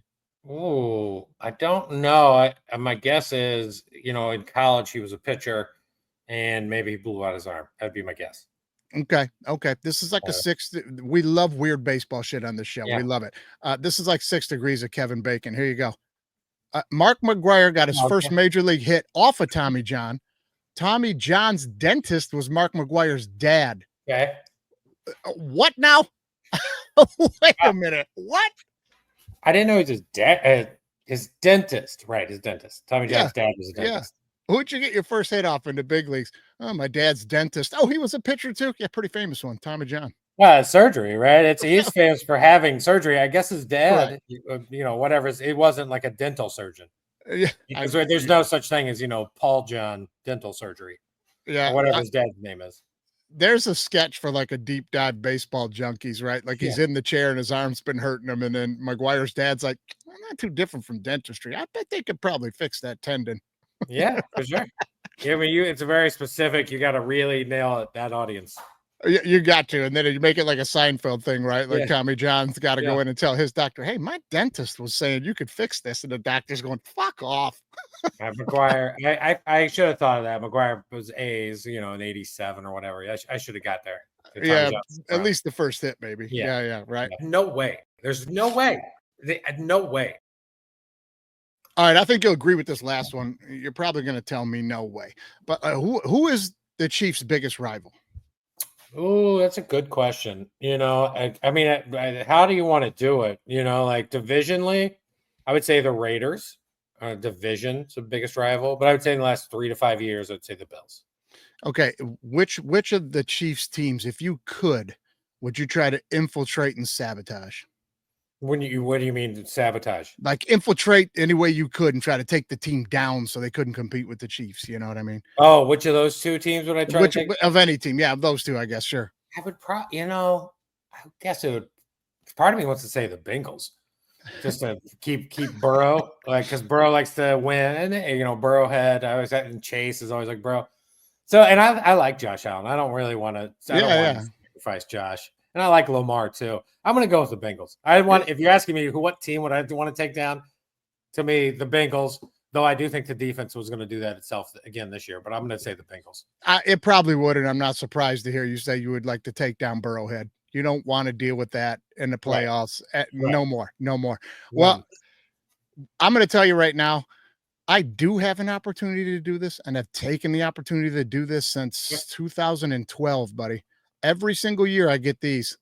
Oh, I don't know. My guess is, in college, he was a pitcher and maybe he blew out his arm. That'd be my guess. Okay. This is like a 6. We love weird baseball shit on this show. Yeah. We love it. This is like 6 degrees of Kevin Bacon. Here you go. Mark McGuire got his first major league hit off of Tommy John. Tommy John's dentist was Mark McGuire's dad. Okay. What now? Wait a minute. What? I didn't know he's his dad. His dentist. Right. His dentist. Tommy John's dad was a dentist. Who'd you get your first hit off in the big leagues? Oh, my dad's dentist. Oh, he was a pitcher too. Yeah, pretty famous one, Tommy John. Well, surgery, right? He's famous for having surgery. I guess his dad, whatever. It wasn't like a dental surgeon. Yeah, because there's no such thing as Paul John dental surgery. Yeah, or whatever his dad's name is. There's a sketch for like a deep dive baseball junkies, right? Like he's in the chair and his arm's been hurting him, and then McGuire's dad's like, well, not too different from dentistry. I bet they could probably fix that tendon. Yeah, for sure. Yeah, I mean, it's a very specific. You got to really nail it, that audience. You got to, and then you make it like a Seinfeld thing, right? Like Tommy John's got to go in and tell his doctor, "Hey, my dentist was saying you could fix this," and the doctor's going, "Fuck off." McGuire, I should have thought of that. McGuire was A's, in '87 or whatever. I should have got there. Yeah, at least the first hit, maybe. Yeah, right. No way. There's no way. No way. All right, I think you'll agree with this last one. You're probably going to tell me no way. But who is the Chiefs' biggest rival? Oh, that's a good question. I mean, how do you want to do it? Like divisionally, I would say the Raiders. Division's the biggest rival, but I would say in the last 3 to 5 years, I'd say the Bills. Okay, which of the Chiefs teams, if you could, would you try to infiltrate and sabotage? What do you mean sabotage? Like infiltrate any way you could and try to take the team down so they couldn't compete with the Chiefs. You know what I mean? Oh, which of those 2 teams would I try to take? Of any team? Yeah, of those 2, I guess. Sure. I would I guess it would. Part of me wants to say the Bengals, just to keep Burrow, because Burrow likes to win. And Burrowhead. I always had, and Chase is always like Burrow. So, and I like Josh Allen. I don't really want to. I don't want to sacrifice Josh. And I like Lamar too. I'm going to go with the Bengals. If you're asking me what team would I want to take down, to me, the Bengals, though I do think the defense was going to do that itself again this year, but I'm going to say the Bengals. It probably would, and I'm not surprised to hear you say you would like to take down Burrowhead. You don't want to deal with that in the playoffs. Right. No more. Well, I'm going to tell you right now, I do have an opportunity to do this, and I've taken the opportunity to do this since 2012, buddy. Every single year I get these.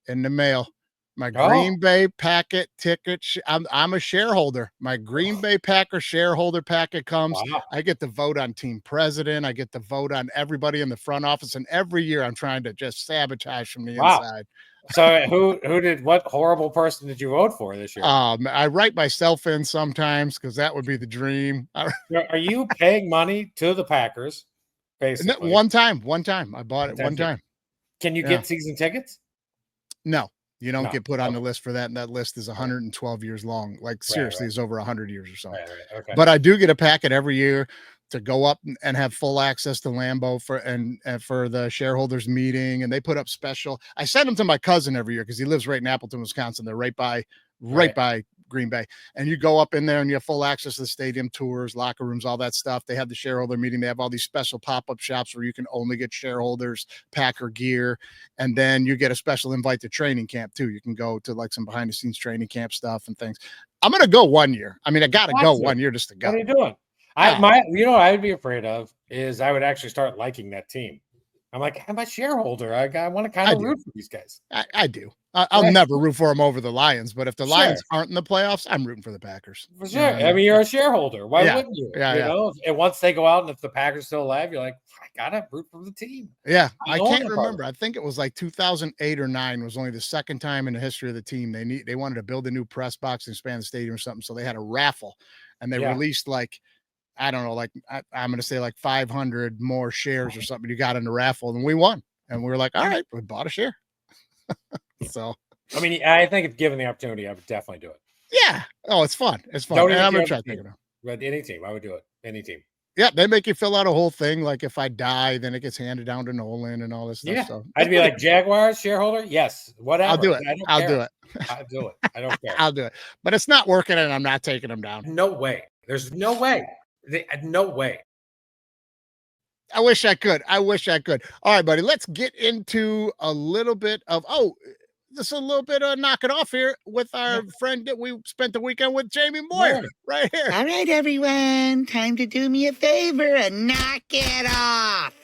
in the mail. My Oh. Green Bay packet ticket. I'm a shareholder. My Green Bay Packer shareholder packet comes. Wow. I get to vote on team president. I get to vote on everybody in the front office. And every year I'm trying to just sabotage from the Wow. inside. So what horrible person did you vote for this year? I write myself in sometimes because that would be the dream. Are you paying money to the Packers? Basically, One time I bought it one time. Can you get season tickets? No, you don't No. get put on the list for that. And that list is 112 years long. Like seriously, it's over 100 years or so. Right, okay. But I do get a packet every year to go up and have full access to Lambeau for the shareholders meeting. And they put up special. I send them to my cousin every year because he lives right in Appleton, Wisconsin. They're right by Green Bay. And you go up in there and you have full access to the stadium tours, locker rooms, all that stuff. They have the shareholder meeting. They have all these special pop-up shops where you can only get shareholders Packer gear. And then you get a special invite to training camp too. You can go to like some behind the scenes training camp stuff and things. I'm going to go 1 year. I mean, I got to go 1 year just to go. What are you doing? What I would be afraid of is I would actually start liking that team. I'm like, I'm a shareholder. I want to kind of root for these guys. I do. I'll never root for them over the Lions, but if the Lions aren't in the playoffs, I'm rooting for the Packers. For sure. I mean, you're a shareholder. Why wouldn't you? Yeah, you know, and once they go out and if the Packers still alive, you're like, I gotta root for the team. Yeah, I can't remember. I think it was like 2008 or 9 was only the second time in the history of the team they wanted to build a new press box and expand the stadium or something. So they had a raffle, and they released like, I don't know, like I'm going to say like 500 more shares or something. You got in the raffle, and we won. And we were like, all right, we bought a share. So, I mean, I think if given the opportunity, I would definitely do it. Yeah. Oh, it's fun. It's fun. And I'm going to try to think of it. But any team, I would do it. Any team. Yeah, they make you fill out a whole thing. Like if I die, then it gets handed down to Nolan and all this stuff. Yeah. So I'd be like, Jaguars shareholder? Yes. Whatever. I'll do it. I'll do it. I don't care. I'll do it. But it's not working and I'm not taking them down. No way. There's no way. No way. I wish I could. All right, buddy. Let's get into a little bit of just a little bit of knock it off here with our friend that we spent the weekend with, Jamie Moyer, right here. All right, everyone. Time to do me a favor and knock it off.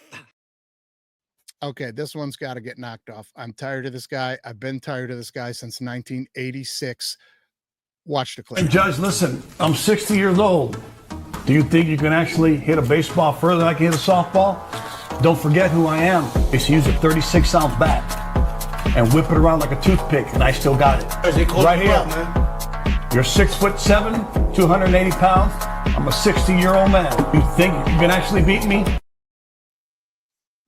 Okay, this one's got to get knocked off. I'm tired of this guy. I've been tired of this guy since 1986. Watch the clip. Hey, Judge, listen, I'm 60 years old. Do you think you can actually hit a baseball further than I can hit a softball? Don't forget who I am. I used to use a 36-ounce bat and whip it around like a toothpick, and I still got it. Right here. You're 6'7", 280 pounds. I'm a 60-year-old man. You think you can actually beat me?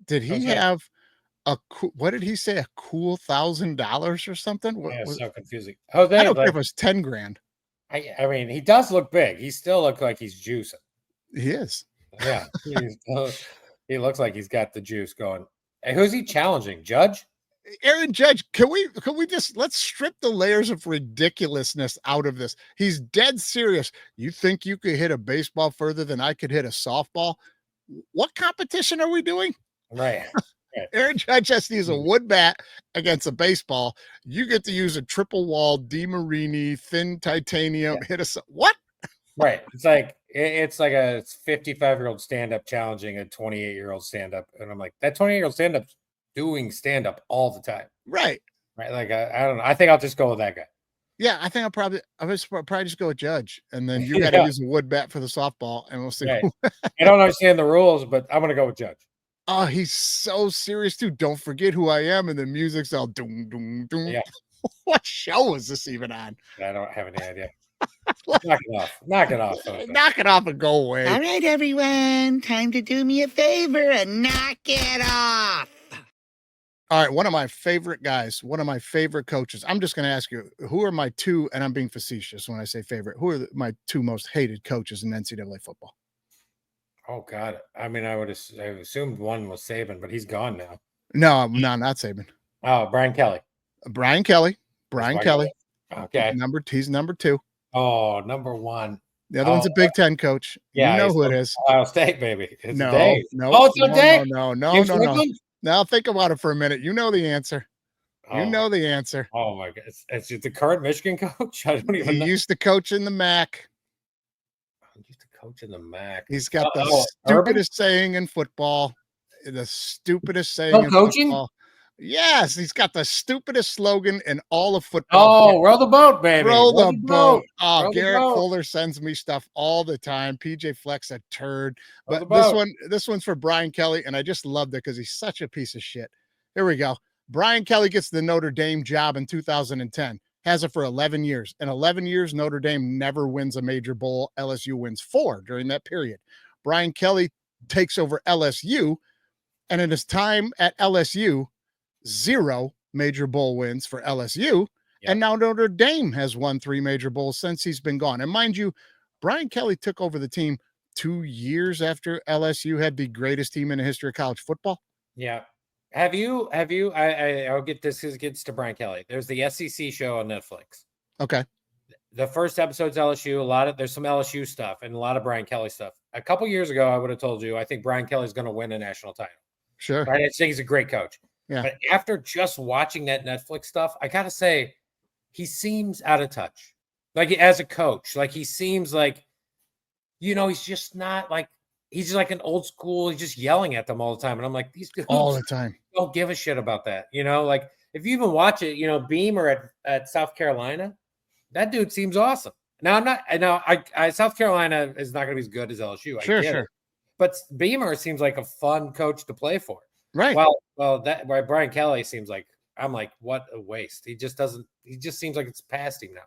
Did he have what did he say? A cool $1,000 or something? It's so confusing. I don't care if it was 10 grand. I mean, he does look big. He still looks like he's juicing. He is. Yeah. He looks like he's got the juice going. Hey, who's he challenging? Judge? Aaron Judge, can we just let's strip the layers of ridiculousness out of this. He's dead serious. You think you could hit a baseball further than I could hit a softball? What competition are we doing? Right. Aaron Judge has to use a wood bat against a baseball. You get to use a triple wall DeMarini thin titanium what? Right. It's like a 55-year-old stand-up challenging a 28-year-old stand-up, and I'm like, that 28-year-old stand-up's doing stand-up all the time. Right. Like I don't know. I think I'll just go with that guy. Yeah, I think I'll probably just go with Judge, and then you got to use a wood bat for the softball, and we'll see. Right. I don't understand the rules, but I'm gonna go with Judge. Oh, he's so serious too. Don't forget who I am, and the music's all doom doom doom. Yeah. What show is this even on? I don't have any idea. Knock it off. Knock it off. Knock it off and go away. All right, everyone. Time to do me a favor and knock it off. All right, one of my favorite guys, one of my favorite coaches. I'm just going to ask you, who are my two, and I'm being facetious when I say favorite, who are my two most hated coaches in NCAA football? Oh, God. I mean, I assumed one was Saban, but he's gone now. No, not Saban. Oh, Brian Kelly. Brian Kelly. Okay. He's number 2. Oh, number 1. The other one's a Big Ten coach. Yeah, you know who it is. Ohio State, baby. It's no. Dave. Oh, it's Dave? No. Now think about it for a minute. You know the answer. You know the answer. Oh my God! It's the current Michigan coach. I don't even know. He used to coach in the MAC. He's got the stupidest saying in football. The stupidest saying in coaching? football. Yes, he's got the stupidest slogan in all of football. Oh, row the boat, baby. Roll the boat. Oh, Row the Garrett boat. Fuller sends me stuff all the time. PJ Fleck's a turd. Row the But boat. this one's for Brian Kelly, and I just loved it because he's such a piece of shit. Here we go. Brian Kelly gets the Notre Dame job in 2010. Has it for 11 years. In 11 years, Notre Dame never wins a major bowl. LSU wins 4 during that period. Brian Kelly takes over LSU, and in his time at LSU, 0 major bowl wins for LSU. Yep. And now Notre Dame has won 3 major bowls since he's been gone. And mind you, Brian Kelly took over the team 2 years after LSU had the greatest team in the history of college football. Yeah. I'll get this because it gets to Brian Kelly. There's the SEC show on Netflix. Okay. The first episode's LSU. There's some LSU stuff and a lot of Brian Kelly stuff. A couple years ago, I would have told you, I think Brian Kelly's going to win a national title. Sure. Right? I think he's a great coach. Yeah. But after just watching that Netflix stuff, I got to say, he seems out of touch. Like as a coach, like he seems like, he's just not like, he's just like an old school. He's just yelling at them all the time. And I'm like, these dudes all the time don't give a shit about that. Like if you even watch it, Beamer at South Carolina, that dude seems awesome. Now I South Carolina is not going to be as good as LSU. Sure. But Beamer seems like a fun coach to play for. Right. Well, that why Brian Kelly seems like, I'm like, what a waste. He just seems like it's past him now.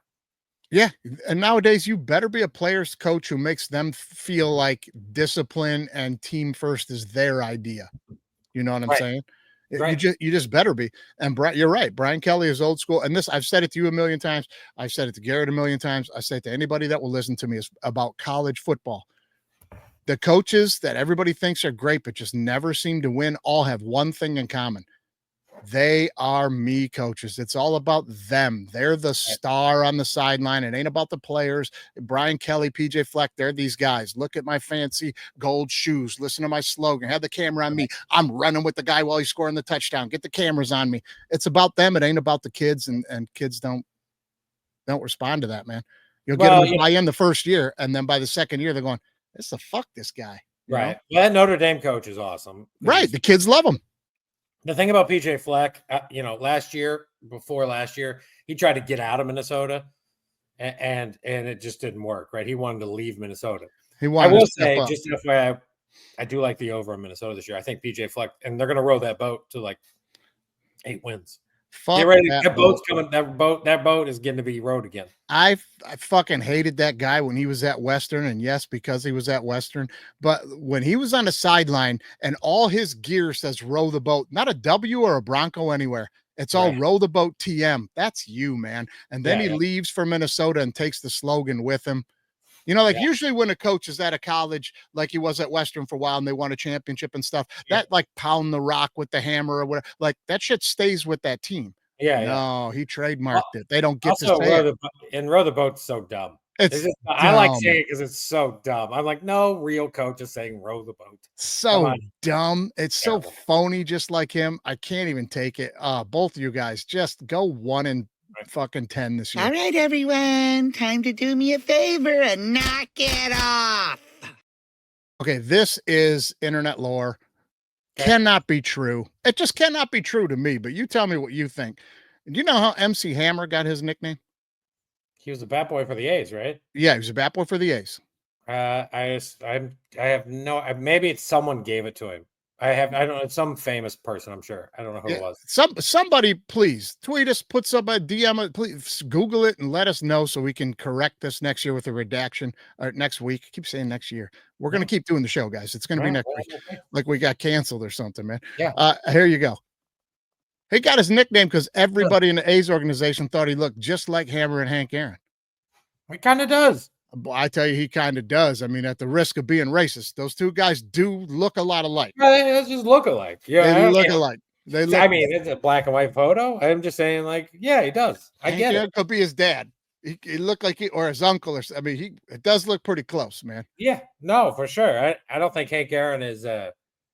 Yeah. And nowadays you better be a player's coach who makes them feel like discipline and team first is their idea. You know what I'm saying? Right. You just better be. And you're right. Brian Kelly is old school. And this, I've said it to you a million times. I've said it to Garrett a million times. I say it to anybody that will listen to me is about college football. The coaches that everybody thinks are great, but just never seem to win all have one thing in common. They are me coaches. It's all about them. They're the star on the sideline. It ain't about the players. Brian Kelly, PJ Fleck, they're these guys. Look at my fancy gold shoes. Listen to my slogan. Have the camera on me. I'm running with the guy while he's scoring the touchdown. Get the cameras on me. It's about them. It ain't about the kids, and kids don't respond to that, man. You'll get them to buy in the first year, and then by the second year, they're going, "It's the fuck this guy." Right. Well, that Notre Dame coach is awesome. Right. The kids love him. The thing about PJ Fleck, before last year, he tried to get out of Minnesota, and it just didn't work. Right, he wanted to leave Minnesota. I will say, just FYI, I do like the over in Minnesota this year. I think PJ Fleck, and they're going to row that boat to like 8 wins. Get ready. That boat's coming. That boat is getting to be rowed again. I fucking hated that guy when he was at Western, and yes, because he was at Western. But when he was on the sideline and all his gear says "row the boat," not a W or a Bronco anywhere. It's all "row the boat TM." That's you, man. And then he leaves for Minnesota and takes the slogan with him. Usually when a coach is at a college, like he was at Western for a while and they won a championship and stuff, that like pound the rock with the hammer or whatever, like that shit stays with that team. No, he trademarked it. They don't get to say it. And row the boat's so dumb. I like saying it because it's so dumb. I'm like, no real coach is saying row the boat. So dumb. It's terrible. So phony, just like him. I can't even take it. Both of you guys just go 1-10 this year. All right, everyone. Time to do me a favor and knock it off. Okay, this is internet lore. Cannot be true. It just cannot be true to me, but you tell me what you think. Do you know how MC Hammer got his nickname? He was a bat boy for the A's, right? Yeah, he was a bat boy for the A's. I have no, maybe it's someone gave it to him. I don't know. It's some famous person, I'm sure. I don't know who it was. Somebody, please tweet us, put some DM, please Google it and let us know so we can correct this next year with a redaction or next week. I keep saying next year. We're going to keep doing the show, guys. It's going to be next week. Like we got canceled or something, man. Yeah. Here you go. He got his nickname because everybody in the A's organization thought he looked just like Hammer and Hank Aaron. He kind of does. I tell you, he kind of does. I mean, at the risk of being racist, those two guys do look a lot alike. They just look alike. Yeah, they look alike. I mean, it's a black and white photo. I'm just saying, like, yeah, he does. I get it. Could be his dad. He looked like or his uncle, or I mean, it does look pretty close, man. Yeah, no, for sure. I don't think Hank Aaron is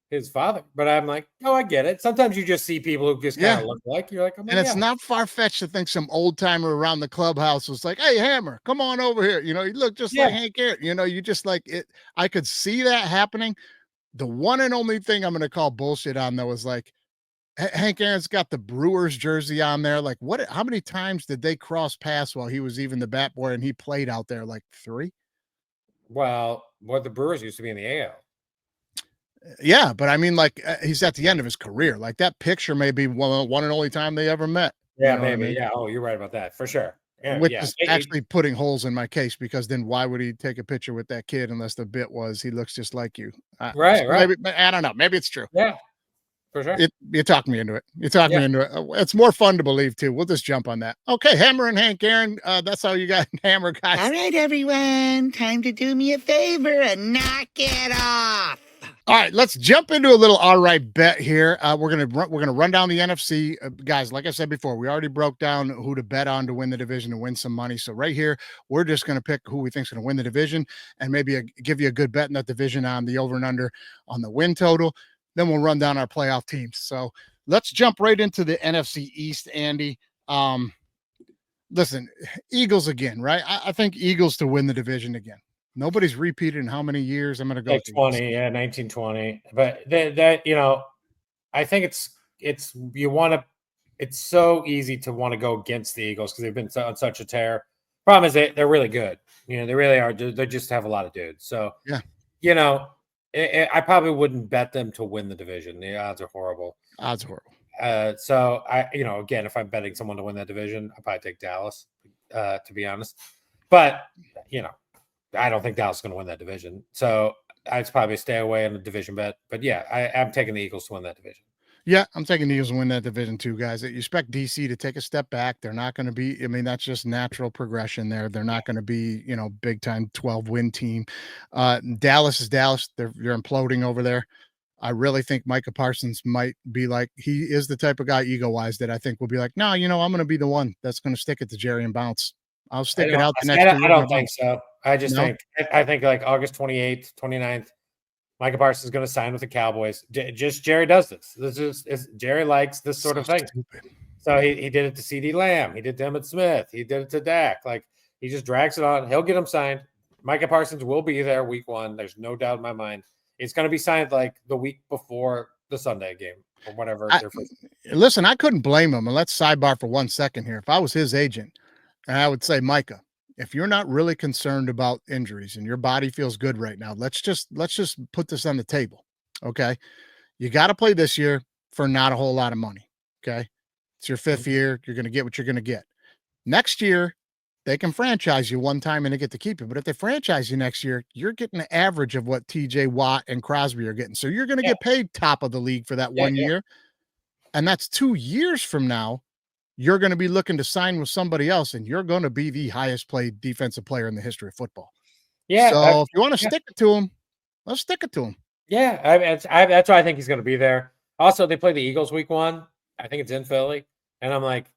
his father, but I'm like, oh, I get it. Sometimes you just see people who just kind of look like you're like, it's not far fetched to think some old timer around the clubhouse was like, "Hey, Hammer, come on over here." You look just like Hank Aaron. You just like it. I could see that happening. The one and only thing I'm going to call bullshit on though is like, Hank Aaron's got the Brewers jersey on there. Like, what? How many times did they cross paths while he was even the bat boy and he played out there? Like 3. Well, the Brewers used to be in the AL. Yeah, but I mean, like, he's at the end of his career. Like, that picture may be one and only time they ever met. Yeah, You know what I maybe. mean? Yeah. Oh, you're right about that for sure. Yeah, Which yeah. is actually putting holes in my case, because then why would he take a picture with that kid unless the bit was he looks just like you? Right, So right. maybe, I don't know. Maybe it's true. Yeah, for sure. You talked me into it. You talked me into it. It's more fun to believe too. We'll just jump on that. Okay, Hammer and Hank Aaron. That's how you got Hammer, guys. All right, everyone. Time to do me a favor and knock it off. All right, let's jump into a little all right bet here. We're gonna run down the NFC, guys. Like I said before, we already broke down who to bet on to win the division and win some money. So right here, we're just gonna pick who we think is gonna win the division and maybe give you a good bet in that division on the over and under on the win total. Then we'll run down our playoff teams. So let's jump right into the NFC East, Andy. Listen, Eagles again, right? I think Eagles to win the division again. Nobody's repeated in how many years? I'm going to go like 20, 1920. But that I think it's so easy to want to go against the Eagles because they've been on such a tear. Problem is they're really good. They really are. They just have a lot of dudes. So yeah, I probably wouldn't bet them to win the division. The odds are horrible. So again, if I'm betting someone to win that division, I'd probably take Dallas, to be honest. But I don't think Dallas is going to win that division. So I'd probably stay away on the division bet. But yeah, I'm taking the Eagles to win that division. Yeah, I'm taking the Eagles to win that division too, guys. You expect DC to take a step back. They're not going to be, I mean, that's just natural progression there. They're not going to be, big time 12-win team. Dallas is Dallas. They're imploding over there. I really think Micah Parsons might be like, he is the type of guy ego-wise that I think will be like, no, I'm going to be the one that's going to stick it to Jerry and bounce. I'll stick it out the next 2 years. I don't think so. I just think like August 28th, 29th, Micah Parsons is going to sign with the Cowboys. Just Jerry does this. Jerry likes this sort of thing. Stupid. So he did it to CeeDee Lamb. He did to Emmitt Smith. He did it to Dak. Like, he just drags it on. He'll get him signed. Micah Parsons will be there week 1. There's no doubt in my mind. It's going to be signed like the week before the Sunday game or whatever. Listen, I couldn't blame him. And let's sidebar for 1 second here. If I was his agent, and I would say, Micah, if you're not really concerned about injuries and your body feels good right now, let's just put this on the table. Okay. You got to play this year for not a whole lot of money. Okay. It's your 5th year. You're going to get what you're going to get. Next year, they can franchise you one time and they get to keep you. But if they franchise you next year, you're getting the average of what TJ Watt and Crosby are getting. So you're going to get paid top of the league for that 1 year. And that's 2 years from now. You're going to be looking to sign with somebody else, and you're going to be the highest paid defensive player in the history of football. Yeah. So if you want to stick it to him, let's stick it to him. Yeah. That's why I think he's going to be there. Also, they play the Eagles week 1. I think it's in Philly. And I'm like,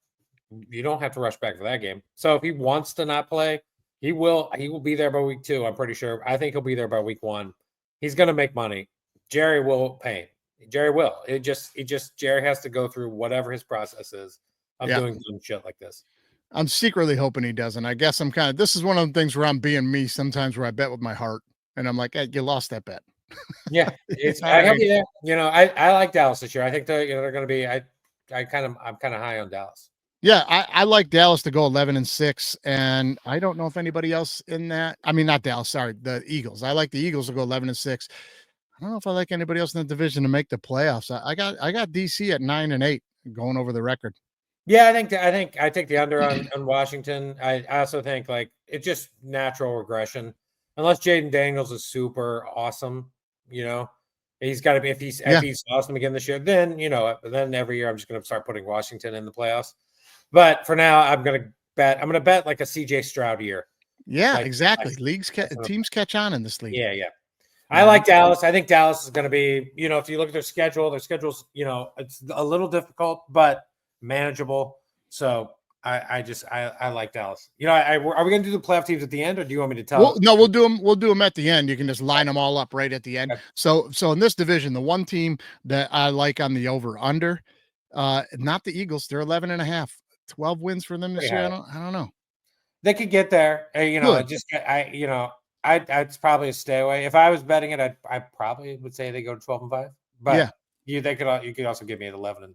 you don't have to rush back for that game. So if he wants to not play, he will be there by week 2. I'm pretty sure. I think he'll be there by week 1. He's going to make money. Jerry will pay. Jerry will. Jerry has to go through whatever his process is. I'm doing some shit like this. I'm secretly hoping he doesn't. I guess this is one of the things where I'm being me sometimes, where I bet with my heart and I'm like, hey, you lost that bet. Yeah. I'll be there. I like Dallas this year. I think they're going to be, I'm kind of high on Dallas. Yeah. I like Dallas to go 11-6. And I don't know if anybody else in that, I mean, not Dallas, sorry, the Eagles. I like the Eagles to go 11-6. I don't know if I like anybody else in the division to make the playoffs. I got DC at 9-8 going over the record. Yeah, I think I take the under on Washington. I also think like it's just natural regression. Unless Jaden Daniels is super awesome, he's got to be. If he's awesome again this year, then then every year I'm just going to start putting Washington in the playoffs. But for now, I'm going to bet like a CJ Stroud year. Yeah, exactly. Teams catch on in this league. Yeah. I like Dallas. I think Dallas is going to be. If you look at their schedule's it's a little difficult, but manageable. So I like Dallas. Are we going to do the playoff teams at the end, or do you want me to tell? No, we'll do them. We'll do them at the end. You can just line them all up right at the end. Okay. So in this division, the one team that I like on the over under, not the Eagles. They're 11.5, 12 wins for them this year. I don't know. They could get there. I'd probably stay away. If I was betting it, I probably would say they go to 12-5. But you could also give me at 11-6.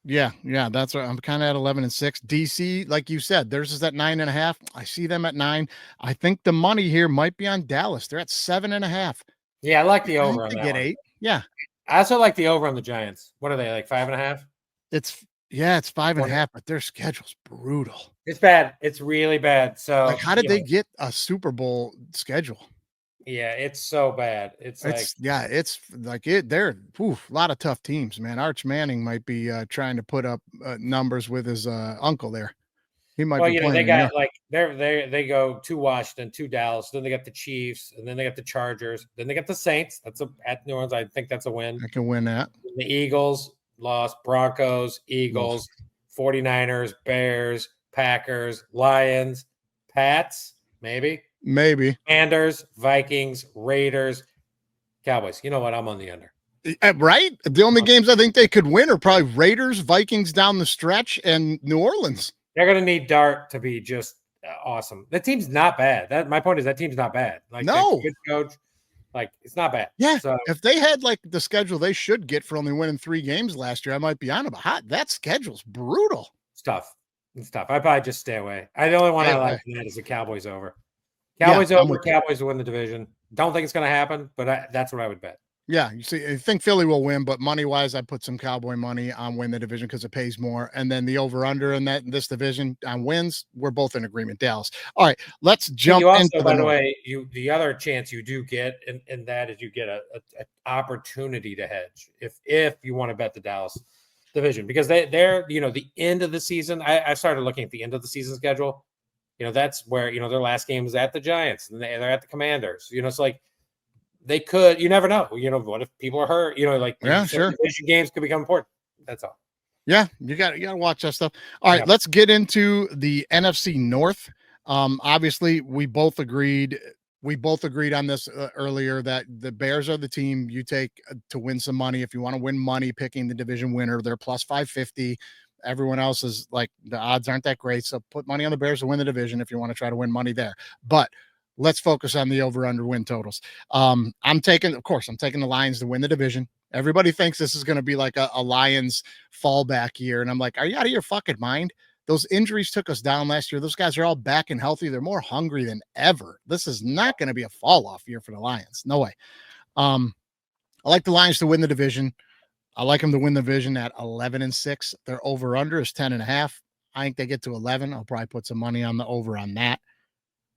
Yeah, that's what I'm kind of at 11-6. DC, like you said, theirs is at 9.5. I see them at 9. I think the money here might be on Dallas. They're at 7.5. Yeah, I like the I over think on they that get one. 8. Yeah, I also like the over on the Giants. What are they, like 5.5? it's 5.5, but their schedule's brutal. It's bad. It's really bad. So Like, how did they get a Super Bowl schedule? Yeah, it's so bad. It's like they're a lot of tough teams, man. Arch Manning might be trying to put up numbers with his uncle there. He might be playing. They got like they go to Washington, to Dallas, then they got the Chiefs, and then they got the Chargers, then they got the Saints. That's at New Orleans. I think that's a win. I can win that. The Eagles lost, Broncos, Eagles, 49ers, Bears, Packers, Lions, Pats, maybe. Commanders, Vikings, Raiders, Cowboys. You know what? I'm on the under. Right? The only games I think they could win are probably Raiders, Vikings down the stretch, and New Orleans. They're going to need Dart to be just awesome. That team's not bad. My point is that team's not bad. Like, no, good coach. Like, it's not bad. Yeah. So if they had like the schedule they should get for only winning 3 games last year, I might be on about that schedule's brutal. It's tough. I probably just stay away. The only one I like that is the Cowboys over. Cowboys over. Cowboys will win the division. Don't think it's going to happen, but that's what I would bet. Yeah, you see, I think Philly will win, but money-wise, I put some Cowboy money on win the division because it pays more. And then the over-under in this division on wins, we're both in agreement. Dallas. All right, let's jump into by the way, the other chance you do get, and that is you get an opportunity to hedge if you want to bet the Dallas division, because they're the end of the season. I started looking at the end of the season schedule. That's where their last game is at the Giants, and they're at the Commanders. It's like. They could, you never know. What if people are hurt? Sure. Division games could become important. That's all. Yeah, you got to watch that stuff. All right, let's get into the NFC North. Obviously, we both agreed on this earlier that the Bears are the team you take to win some money. If you want to win money, picking the division winner, they're plus 550. Everyone else is like the odds aren't that great, so put money on the Bears to win the division if you want to try to win money there. But let's focus on the over-under win totals. I'm taking the Lions to win the division. Everybody thinks this is going to be like a Lions fallback year. And I'm like, are you out of your fucking mind? Those injuries took us down last year. Those guys are all back and healthy. They're more hungry than ever. This is not going to be a fall-off year for the Lions. No way. I like the Lions to win the division. I like them to win the division at 11-6. Their over-under is 10.5. I think they get to 11. I'll probably put some money on the over on that.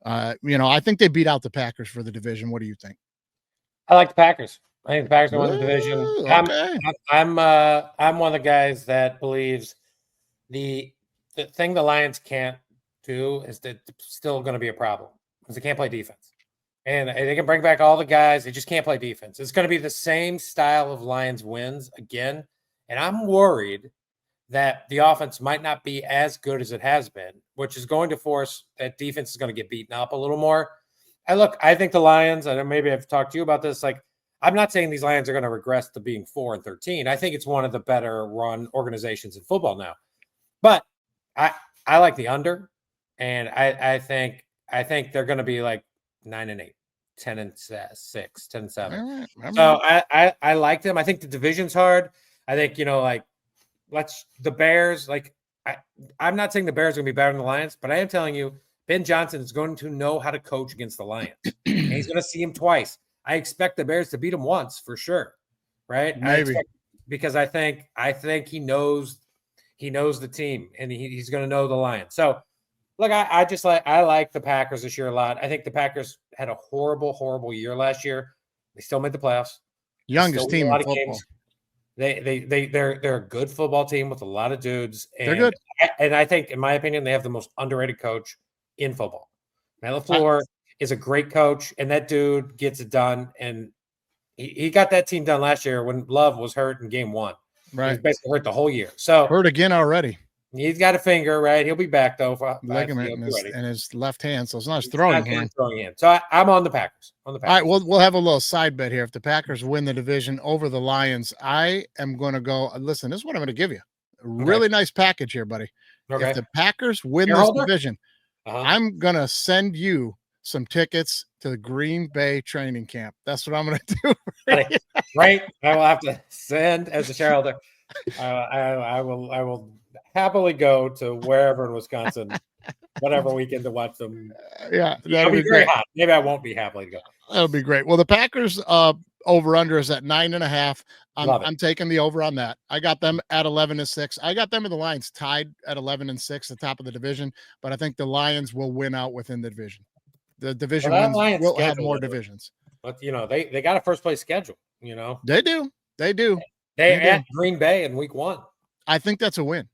I think they beat out the Packers for the division. What do you think? I like the Packers. I think the Packers won the division. Okay. I'm one of the guys that believes the thing the Lions can't do is that it's still going to be a problem because they can't play defense, and they can bring back all the guys. They just can't play defense. It's going to be the same style of Lions wins again, and I'm worried that the offense might not be as good as it has been, which is going to force that defense is going to get beaten up a little more. I think the Lions, and maybe I've talked to you about this, like, I'm not saying these Lions are going to regress to being 4-13. I think it's one of the better run organizations in football now. But I like the under, and I think they're going to be like 9-8, 10-6, 10-7. So I like them. I think the division's hard. I think, the Bears, I'm not saying the Bears are going to be better than the Lions, but I am telling you, Ben Johnson is going to know how to coach against the Lions. And he's going to see him twice. I expect the Bears to beat him once for sure, right? Maybe. Because I think he knows the team, and he's going to know the Lions. So, look, I like the Packers this year a lot. I think the Packers had a horrible, horrible year last year. They still made the playoffs. Youngest team in football. Games. They're a good football team with a lot of dudes. And they're good. And I think, in my opinion, they have the most underrated coach in football. Matt LaFleur is a great coach, and that dude gets it done. And he got that team done last year when Love was hurt in game 1. Right. He was basically hurt the whole year. So hurt again already. He's got a finger, right? He'll be back, though. Ligament in his left hand, so it's not his throwing hand. So I'm on the Packers. All right, we'll have a little side bet here. If the Packers win the division over the Lions, I am going to go. Listen, this is what I'm going to give you. A really nice package here, buddy. Okay. If the Packers win this division, I'm going to send you some tickets to the Green Bay training camp. That's what I'm going to do. Right? I will have to send as a shareholder. I will happily go to wherever in Wisconsin, whatever weekend to watch them. Yeah, It'll that'll be be very great. hot. Maybe I won't be happily to go. That'll be great. Well, the Packers over under is at 9.5. Love it. I'm taking the over on that. I got them at 11-6. I got them and the Lions tied at 11-6, the top of the division, but I think the Lions will win out within the division. The division Well, that wins Lions will have schedule, more though. divisions. But they got a first place schedule. They They do. They do. at Green Bay in week 1. I think that's a win.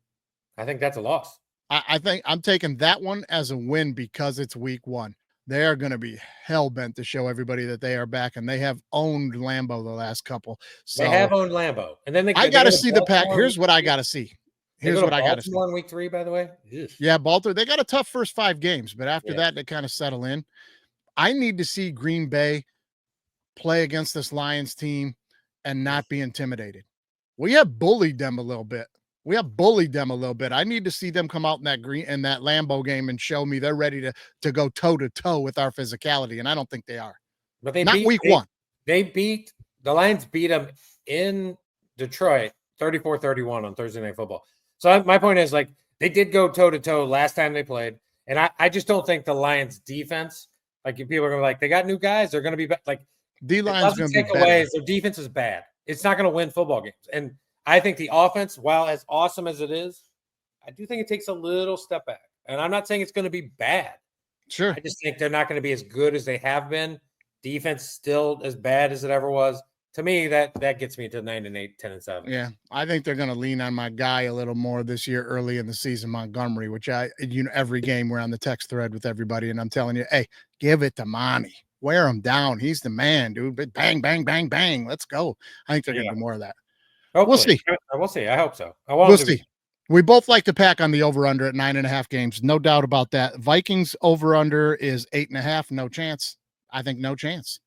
I think that's a loss. I think I'm taking that one as a win because it's week 1. They are going to be hell bent to show everybody that they are back, and they have owned Lambeau the last couple. So They have owned Lambeau, and then I got to see the pack. Here's what I got to see. Here's what I got to see. In week 3, by the way. Ugh. Yeah, Baltimore. They got a tough first 5 games, but after Yeah. that, they kind of settle in. I need to see Green Bay play against this Lions team and not be intimidated. We have bullied them a little bit. I need to see them come out in that Lambeau game and show me they're ready to go toe to toe with our physicality, and I don't think they are. But week 1. The Lions beat them in Detroit 34-31 on Thursday Night Football. So my point is, like, they did go toe to toe last time they played, and I just don't think the Lions defense, like, if people are gonna be like, they got new guys, they're gonna be like, D-line's going to be take better. away. Their defense is bad. It's not going to win football games. And I think the offense, while as awesome as it is, I do think it takes a little step back. And I'm not saying it's going to be bad. Sure. I just think they're not going to be as good as they have been. Defense still as bad as it ever was. To me, that gets me to 9-8, 10-7. Yeah, I think they're going to lean on my guy a little more this year early in the season, Montgomery, which every game we're on the text thread with everybody, and I'm telling you, hey, give it to Monty. Wear him down. He's the man, dude. But bang, bang, bang, bang. Let's go. I think they're going to do more of that. Hopefully. We'll see. We'll see. I hope so. We'll see. We both like to pack on the over-under at 9.5 games. No doubt about that. Vikings over-under is 8.5. No chance. I think no chance.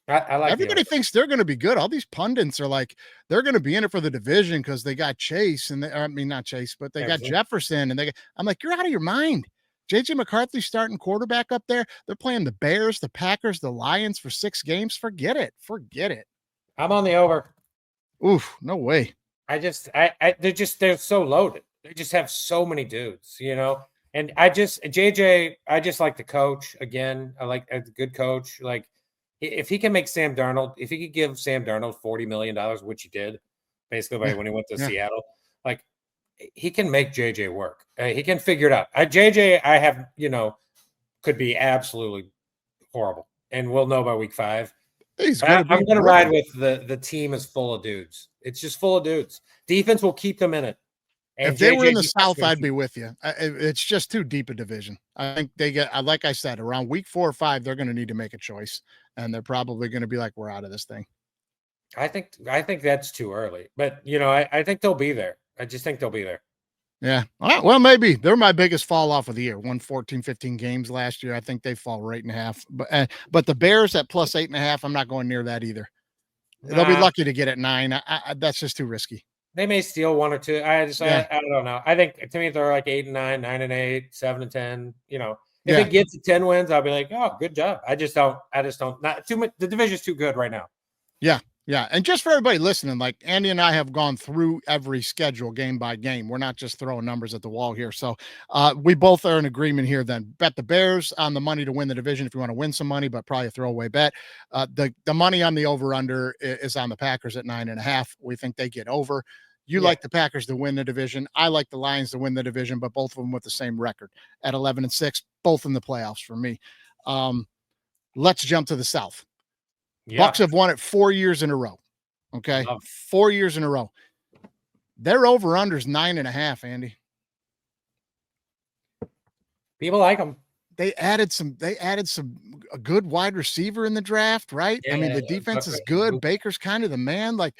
I like everybody thinks they're going to be good. All these pundits are like, they're going to be in it for the division because they got Chase and not Chase, but they got Jefferson and I'm like, you're out of your mind. JJ McCarthy starting quarterback up there. They're playing the Bears, the Packers, the Lions for 6 games. Forget it. I'm on the over. Oof, no way. They're so loaded. They just have so many dudes, and JJ, I just like the coach again. I like a good coach. Like, if he can make Sam Darnold, if he could give Sam Darnold $40 million, which he did basically when he went to Seattle, like, he can make JJ work. He can figure it out. JJ, I have, could be absolutely horrible, and we'll know by week 5. I'm going to ride with the team is full of dudes. It's just full of dudes. Defense will keep them in it. And if they were in the South, I'd be with you. It's just too deep a division. I think they get, like I said, around week 4 or 5, they're going to need to make a choice, and they're probably going to be like, we're out of this thing. I think that's too early, but I think they'll be there. I just think they'll be there. Yeah. Well, maybe they're my biggest fall off of the year. Won 14, 15 games last year. I think they fall right in half. But the Bears at plus 8.5, I'm not going near that either. They'll be lucky to get at 9. That's just too risky. They may steal 1 or 2. I don't know. I think to me they're like 8-9, 9-8, 7-10. If it gets to 10 wins, I'll be like, oh, good job. I just don't. Not too much. The division's too good right now. Yeah. Yeah. And just for everybody listening, like Andy and I have gone through every schedule game by game. We're not just throwing numbers at the wall here. So we both are in agreement here then. Bet the Bears on the money to win the division if you want to win some money, but probably a throwaway bet. The money on the over-under is on the Packers at 9.5. We think they get over. You like the Packers to win the division. I like the Lions to win the division, but both of them with the same record at 11-6, both in the playoffs for me. Let's jump to the South. Yeah. Bucks have won it 4 years in a row. Okay. 4 years in a row. Their over-under is 9.5, Andy. People like them. They added a good wide receiver in the draft, right? Yeah, the defense is good. Baker's kind of the man. Like,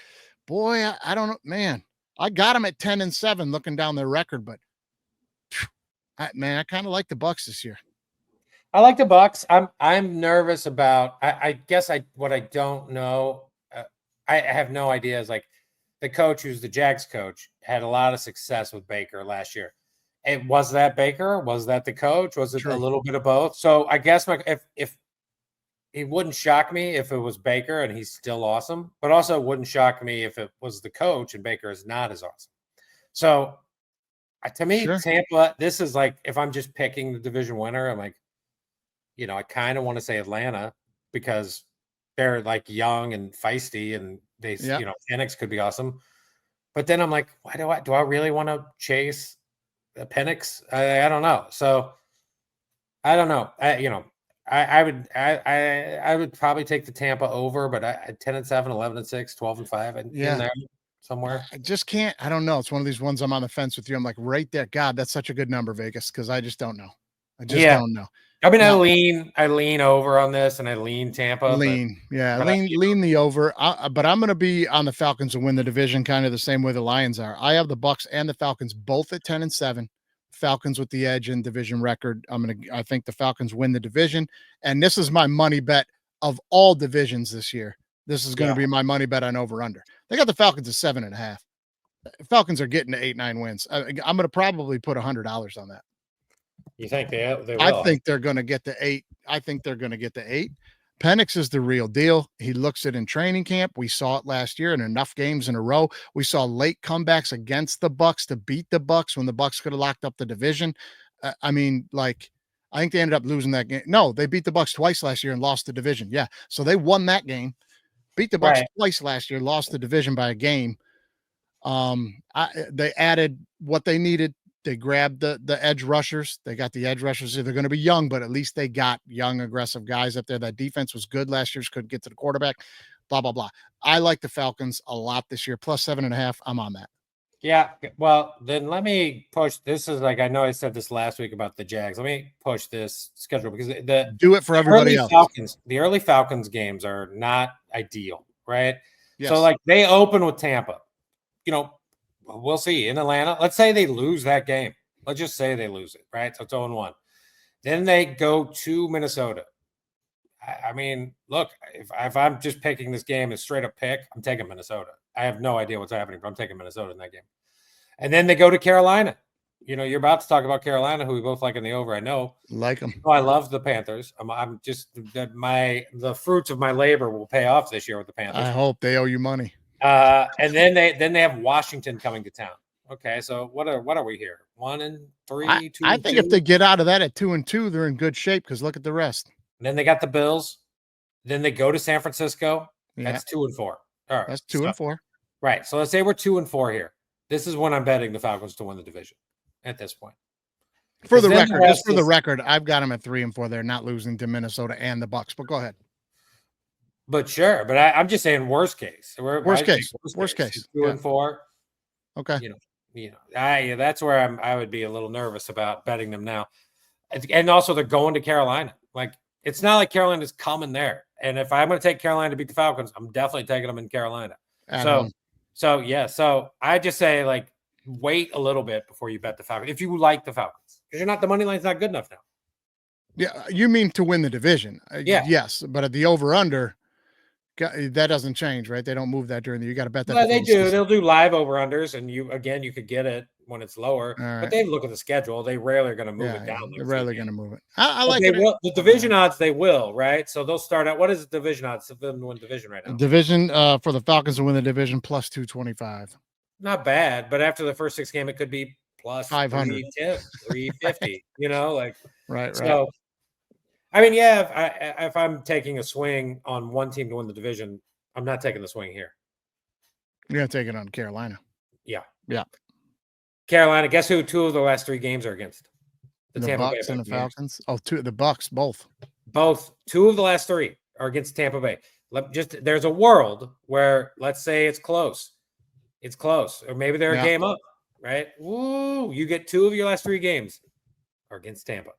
boy, I don't know, man. I got them at 10-7 looking down their record, but I kind of like the Bucks this year. I like the Bucks. I'm nervous about. I guess what I don't know. I have no idea. Is like the coach, who's the Jags coach, had a lot of success with Baker last year, It was that Baker? Was that the coach? Was it True. a little bit of both? So I guess if it wouldn't shock me if it was Baker and he's still awesome, but also it wouldn't shock me if it was the coach and Baker is not as awesome. So to me, Sure. Tampa, this is like, if I'm just picking the division winner, I'm like, I kind of want to say Atlanta because they're like young and feisty and they, Penix could be awesome. But then I'm like, why do I really want to chase Penix? I don't know. So I don't know. I would probably take the Tampa over, but 10-7, 11-6, 12-5, and in there somewhere. I just can't. I don't know. It's one of these ones I'm on the fence with you. I'm like right there. God, that's such a good number, Vegas, because I just don't know. I just don't know. I mean, I lean over on this, and I lean Tampa. Lean the over. But I'm going to be on the Falcons to win the division, kind of the same way the Lions are. I have the Bucs and the Falcons both at 10-7. Falcons with the edge in division record. I think the Falcons win the division, and this is my money bet of all divisions this year. This is going to be my money bet on over under. They got the Falcons at 7.5. Falcons are getting to 8-9 wins. I'm going to probably put $100 on that. You think they will? I think they're going to get to 8. I think they're going to get to 8. Penix is the real deal. He looks it in training camp. We saw it last year in enough games in a row. We saw late comebacks against the Bucs to beat the Bucs when the Bucs could have locked up the division. I think they ended up losing that game. No, they beat the Bucs twice last year and lost the division. Yeah, so they won that game. Beat the Bucs twice last year, lost the division by a game. They added what they needed. They grabbed the edge rushers. They got the edge rushers. They're going to be young, but at least they got young, aggressive guys up there. That defense was good last year. Just couldn't get to the quarterback. Blah, blah, blah. I like the Falcons a lot this year. Plus 7.5. I'm on that. Yeah. Well, then let me push. This is like, I know I said this last week about the Jags. Let me push this schedule because do it for everybody else. The early Falcons games are not ideal, right? Yes. So like they open with Tampa, we'll see in Atlanta. Let's say they lose that game. Let's just say they lose it, right? So it's 0-1. Then they go to Minnesota. I mean, look, if I'm just picking this game as straight up pick, I'm taking Minnesota. I have no idea what's happening, but I'm taking Minnesota in that game. And then they go to Carolina. You're about to talk about Carolina, who we both like in the over. I know. Like them. I love the Panthers. I'm just that the fruits of my labor will pay off this year with the Panthers. I hope they owe you money. And then they have Washington coming to town. Okay, so what are we here? 1-3, 2-2? I think if they get out of that at 2-2, they're in good shape because look at the rest. And then they got the Bills. Then they go to San Francisco. Yeah. That's 2-4. All right, that's 2-4. Right. So let's say we're 2-4 here. This is when I'm betting the Falcons to win the division at this point. For the record, I've got them at 3-4. They're not losing to Minnesota and the Bucs. But go ahead. But sure, but I'm just saying worst case. Worst case. 2-4. Okay. That's where I would be a little nervous about betting them now. And also they're going to Carolina. Like it's not like Carolina's coming there. And if I'm going to take Carolina to beat the Falcons, I'm definitely taking them in Carolina. So I just say like wait a little bit before you bet the Falcons if you like the Falcons because the money line's not good enough now. Yeah, you mean to win the division? Yeah. Yes, but at the over under. That doesn't change, right? They don't move that during the. You got to bet that. No, they do. They'll do live over unders, and you could get it when it's lower. Right. But they look at the schedule. They rarely are going to move it down. They're rarely going to move it. I like it. The division odds, they will, right? So they'll start out. What is the division odds of them to win division right now? Division for the Falcons to win the division plus 225. Not bad, but after the first 6 games, it could be plus 500, 350. Right. So. I mean, if I'm taking a swing on one team to win the division, I'm not taking the swing here. You're going to take it on Carolina. Yeah. Carolina, guess who 2 of the last 3 games are against? The Bucs and the Falcons. Oh, the Bucs, both. Both. 2 of the last 3 are against Tampa Bay. There's a world where, let's say it's close. It's close. Or maybe they're a game up, right? Woo! You get 2 of your last 3 games are against Tampa.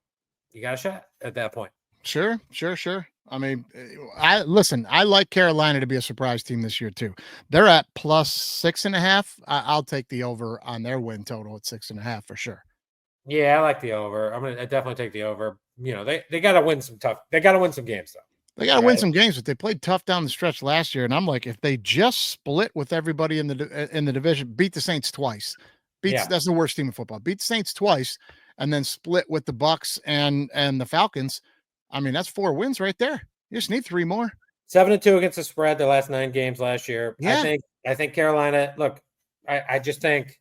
You got a shot at that point. Sure. I mean, I like Carolina to be a surprise team this year too. They're at plus 6.5. I'll take the over on their win total at 6.5 for sure. Yeah, I like the over. I definitely take the over. They got to win some tough. They got to win some games though. They got to win some games, but they played tough down the stretch last year. And I'm like, if they just split with everybody in the division, beat the Saints twice, That's the worst team in football. Beat the Saints twice, and then split with the Bucks and the Falcons. I mean, that's 4 wins right there. You just need 3 more. 7-2 against the spread the last 9 games last year. Yeah. I think Carolina. Look, I just think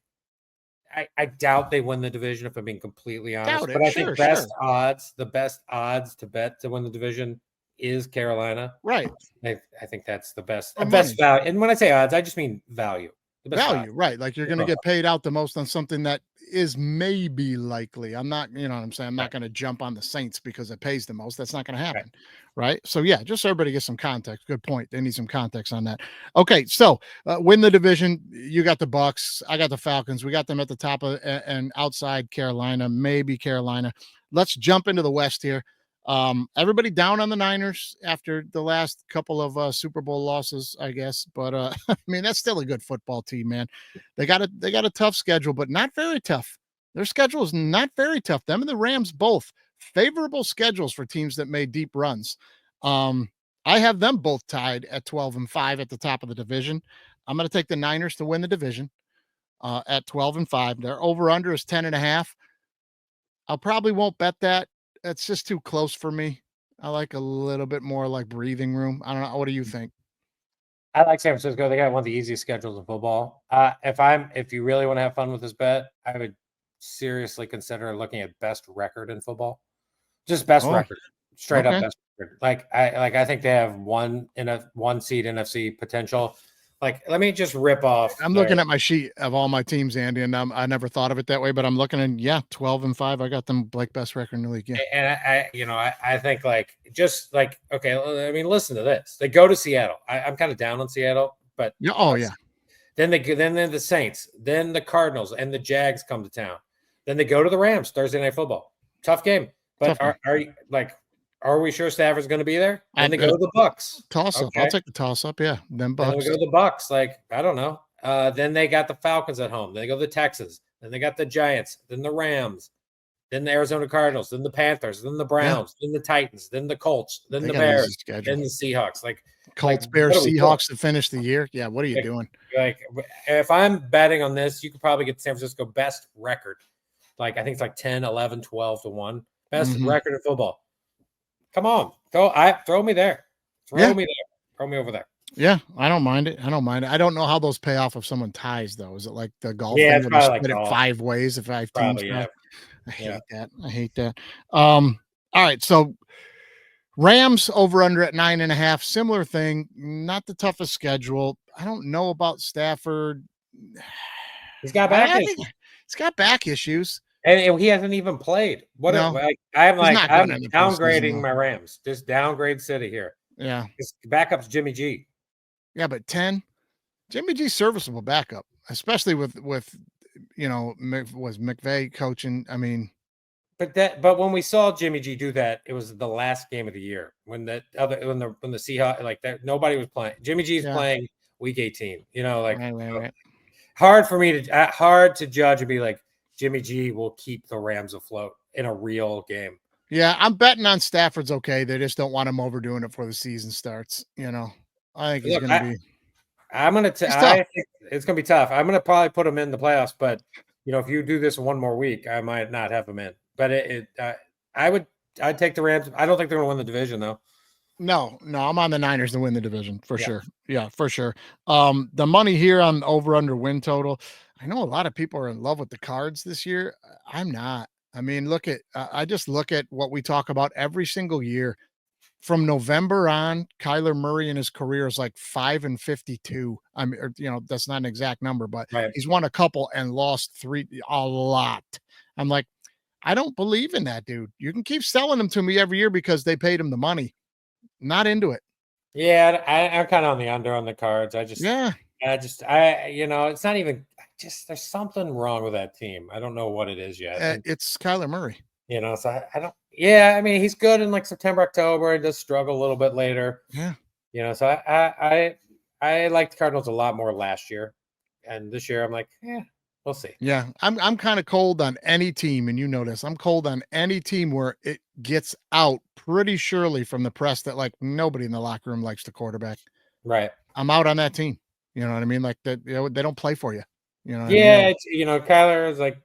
I doubt they win the division if I'm being completely honest. But I think the best odds to bet to win the division is Carolina. Right. I think that's the best For best money. value. And when I say odds, I just mean value. The best Value, value. right? Like you're going to get paid out the most on something that is maybe likely. I'm not, you know what I'm saying? I'm not going to jump on the Saints because it pays the most. That's not going to happen, right? So yeah, just so everybody gets some context. Good point. They need some context on that. Okay, so win the division. You got the Bucks. I got the Falcons. We got them at the top of and outside Carolina, maybe Carolina. Let's jump into the West here. Everybody down on the Niners after the last couple of Super Bowl losses, I guess. But I mean, that's still a good football team, man. They got a tough schedule, but not very tough. Their schedule is not very tough. Them and the Rams both favorable schedules for teams that made deep runs. I have them both tied at 12-5 at the top of the division. I'm going to take the Niners to win the division at 12-5. Their over/under is 10.5. I probably won't bet that. It's just too close for me. I like a little bit more like breathing room. I don't know. What do you think? I like San Francisco. They got one of the easiest schedules in football. If you really want to have fun with this bet, I would seriously consider looking at best record in football. Just best record, straight up best record. I think they have one seed NFC potential. Like, let me just rip off. I'm looking at my sheet of all my teams, Andy, and I never thought of it that way, but I'm looking and 12-5. I got them like best record in the league. Yeah. And I think okay, I mean, listen to this. They go to Seattle. I'm kind of down on Seattle, but then the Saints, then the Cardinals and the Jags come to town. Then they go to the Rams Thursday Night Football. Tough game. But are we sure Stafford's going to be there? And they go to the Bucks. Toss up. I'll take the toss up. Yeah. Then Bucks. Then we go to the Bucks. Like, I don't know. Then they got the Falcons at home. Then they go to the Texans. Then they got the Giants. Then the Rams. Then the Arizona Cardinals. Then the Panthers. Then the Browns. Then the Titans. Then the Colts. Then the Bears. Then the Seahawks. Like Colts, Bears, Seahawks to finish the year. Yeah. What are you doing? Like, if I'm betting on this, you could probably get San Francisco best record. Like, I think it's like 10, 11, 12-1. Best record in football. Come on, throw me there. Throw me over there. Yeah, I don't mind it. I don't know how those pay off if someone ties, though. Is it like the golf? Yeah, thing it's where you probably split like it 5 ways if 5 teams. Yeah. I hate that. All right, so Rams over under at 9.5. Similar thing. Not the toughest schedule. I don't know about Stafford. He's got back issues. He's got back issues. And he hasn't even played. I'm downgrading my Rams. Just downgrade City here. Yeah. His backup's Jimmy G. Yeah, but 10. Jimmy G's serviceable backup, especially with was McVay coaching. I mean, but when we saw Jimmy G do that, it was the last game of the year when the Seahawks like that nobody was playing. Jimmy G's playing week 18. Right. Hard to judge and be like, Jimmy G will keep the Rams afloat in a real game. Yeah, I'm betting on Stafford's okay. They just don't want him overdoing it before the season starts. I think he's going to be. I think it's going to be tough. I'm going to probably put him in the playoffs, but if you do this one more week, I might not have him in. But I'd take the Rams. I don't think they're going to win the division though. No, I'm on the Niners to win the division for sure. Yeah, for sure. The money here on over/under win total. I know a lot of people are in love with the Cards this year. I'm not. I mean, I just look at what we talk about every single year. From November on, Kyler Murray in his career is like 5-52. I mean, that's not an exact number, but he's won a couple and lost 3 a lot. I'm like, I don't believe in that, dude. You can keep selling them to me every year because they paid him the money. Not into it. Yeah, I'm kind of on the under on the Cards. it's not even there's something wrong with that team. I don't know what it is yet. It's Kyler Murray. So I don't. Yeah, I mean he's good in like September, October, and does struggle a little bit later. Yeah. So I liked the Cardinals a lot more last year, and this year I'm like, we'll see. Yeah, I'm kind of cold on any team, and you know this. I'm cold on any team where it gets out pretty surely from the press that like nobody in the locker room likes the quarterback. Right. I'm out on that team. You know what I mean? Like that, they don't play for you. You know what Yeah, I mean? it's, Kyler is like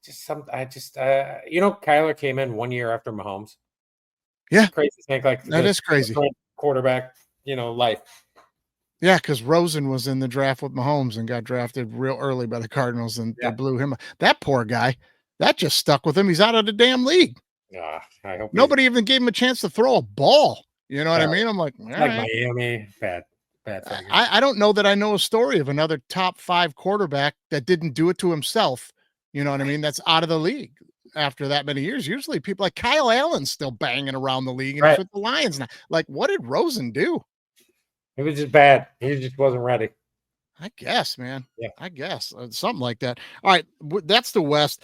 just some. Kyler came in 1 year after Mahomes. Yeah. Crazy to think like That is crazy. Quarterback, life. Yeah, because Rosen was in the draft with Mahomes and got drafted real early by the Cardinals, and they blew him up. That poor guy, that just stuck with him. He's out of the damn league. I hope Nobody even gave him a chance to throw a ball. You know what I No. mean? I'm like, all like right. Miami, bad thing. I don't know that I know a story of another top 5 quarterback that didn't do it to himself. You know what I mean? That's out of the league after that many years. Usually people like Kyle Allen's still banging around the league and he's with the Lions now. Like, what did Rosen do? It was just bad. He just wasn't ready. I guess, man. Yeah. I guess something like that. All right, that's the West.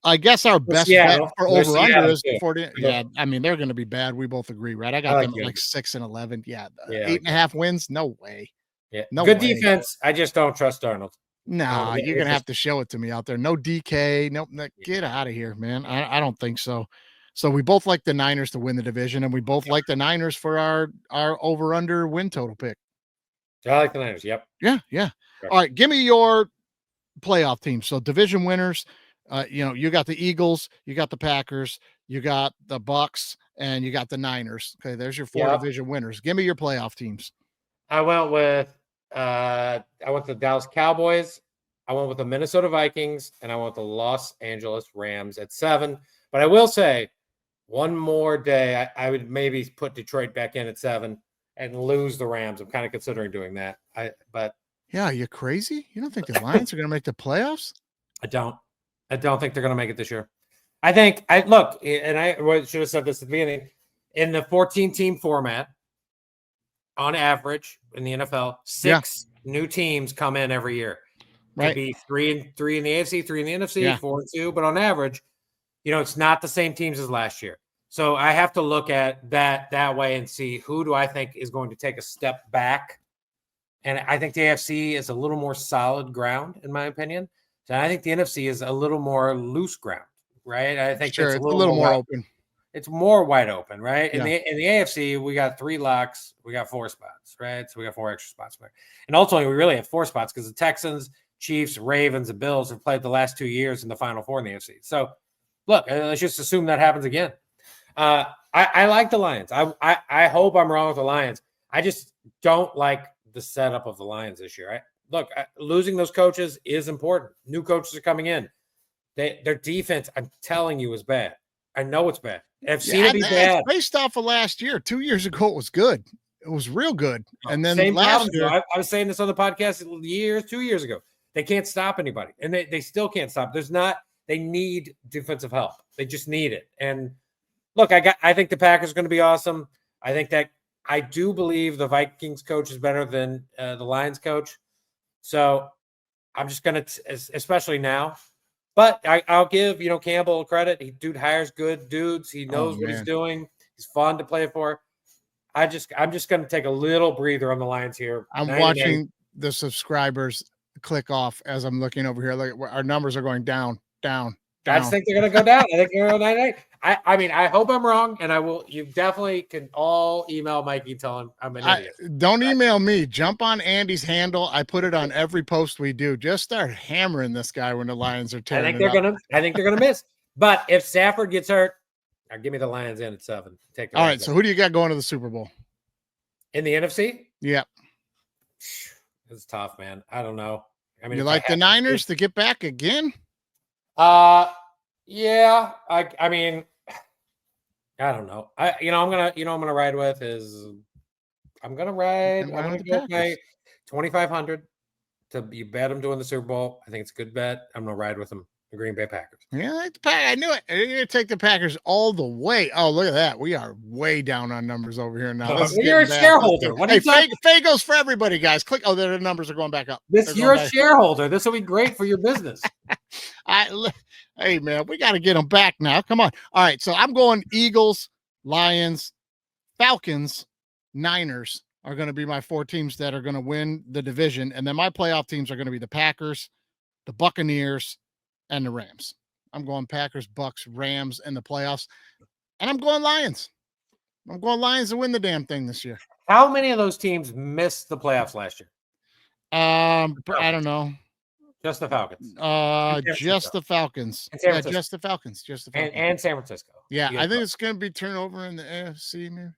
I guess our best Seattle. bet for There's over under Seattle, is too. 40. Yeah, I mean they're going to be bad. We both agree, right? I got like them at you. like 6-11. Yeah, Yeah, 8.5 wins. No way. Yeah, No good way. defense. I just don't trust Darnold. No, you're gonna have to show it to me out there. No DK. Nope. Get out of here, man. I don't think so. So we both like the Niners to win the division, and we both like the Niners for our over under win total pick. I like the Niners. Yep. Yeah. Sure. All right, give me your playoff team. So division winners. You got the Eagles, you got the Packers, you got the Bucks, and you got the Niners. Okay, there's your 4 division winners. Give me your playoff teams. I went with the Dallas Cowboys. I went with the Minnesota Vikings, and I went with the Los Angeles Rams at 7. But I will say, one more day, I would maybe put Detroit back in at 7 and lose the Rams. I'm kind of considering doing that. Yeah, you crazy? You don't think the Lions are going to make the playoffs? I don't think they're going to make it this year. I think I should have said this at the beginning. In the 14-team format, on average in the NFL, 6 new teams come in every year. Right. Could be 3 and 3 in the AFC, 3 in the NFC, 4 and 2. But on average, it's not the same teams as last year. So I have to look at that way and see who do I think is going to take a step back. And I think the AFC is a little more solid ground, in my opinion. So I think the NFC is a little more loose ground, right? I think it's a little more open. It's more wide open, right? In the AFC, we got 3 locks. We got 4 spots, right? So we got 4 extra spots there. And ultimately, we really have 4 spots because the Texans, Chiefs, Ravens, and Bills have played the last 2 years in the Final Four in the AFC. So, look, let's just assume that happens again. I like the Lions. I hope I'm wrong with the Lions. I just don't like the setup of the Lions this year. Losing those coaches is important. New coaches are coming in. Their defense, I'm telling you, is bad. I know it's bad. I've seen it be bad. It's based off of last year. 2 years ago, it was good. It was real good. And then same last year, year, I was saying this on the podcast 2 years ago. They can't stop anybody, and they still can't stop. They need defensive help. They just need it. And look, I think the Packers are going to be awesome. I do believe the Vikings coach is better than the Lions coach. So I'm just going to, especially now. But I'll give, Campbell credit. Dude hires good dudes. He knows what he's doing. He's fun to play for. I'm just going to take a little breather on the Lions here. I'm watching the subscribers click off as I'm looking over here. Look, our numbers are going down. I just think they're going to go down. I think they're going to go 9-8. I hope I'm wrong, and I will. You definitely can all email Mikey and tell him I'm an idiot. Don't email me. Jump on Andy's handle. I put it on every post we do. Just start hammering this guy when the Lions are tearing. I think they're gonna miss. But if Stafford gets hurt, give me the Lions in at 7. All right. So who do you got going to the Super Bowl in the NFC? Yeah, it's tough, man. I don't know. I mean, you like the Niners to get back again? Yeah. I mean, I don't know. I'm gonna ride with is I'm gonna go pay 2,500 to you bet them doing the Super Bowl. I think it's a good bet. I'm gonna ride with them, the Green Bay Packers. Yeah, I knew it. You're gonna take the Packers all the way. Oh, look at that. We are way down on numbers over here now. You're a shareholder. What are you talking? Fagos for everybody, guys. Click. Oh, their numbers are going back up. You're a shareholder. This will be great for your business. Hey, man, we got to get them back now. Come on. All right, so I'm going Eagles, Lions, Falcons, Niners are going to be my 4 teams that are going to win the division. And then my playoff teams are going to be the Packers, the Buccaneers, and the Rams. I'm going Packers, Bucks, Rams in the playoffs. And I'm going Lions. I'm going Lions to win the damn thing this year. How many of those teams missed the playoffs last year? I don't know. Just the Falcons. Just the Falcons. And San Yeah, Francisco. just the Falcons. Just the Falcons. And San Francisco. Yeah, You I guys think know. it's going to be turnover in the AFC, man.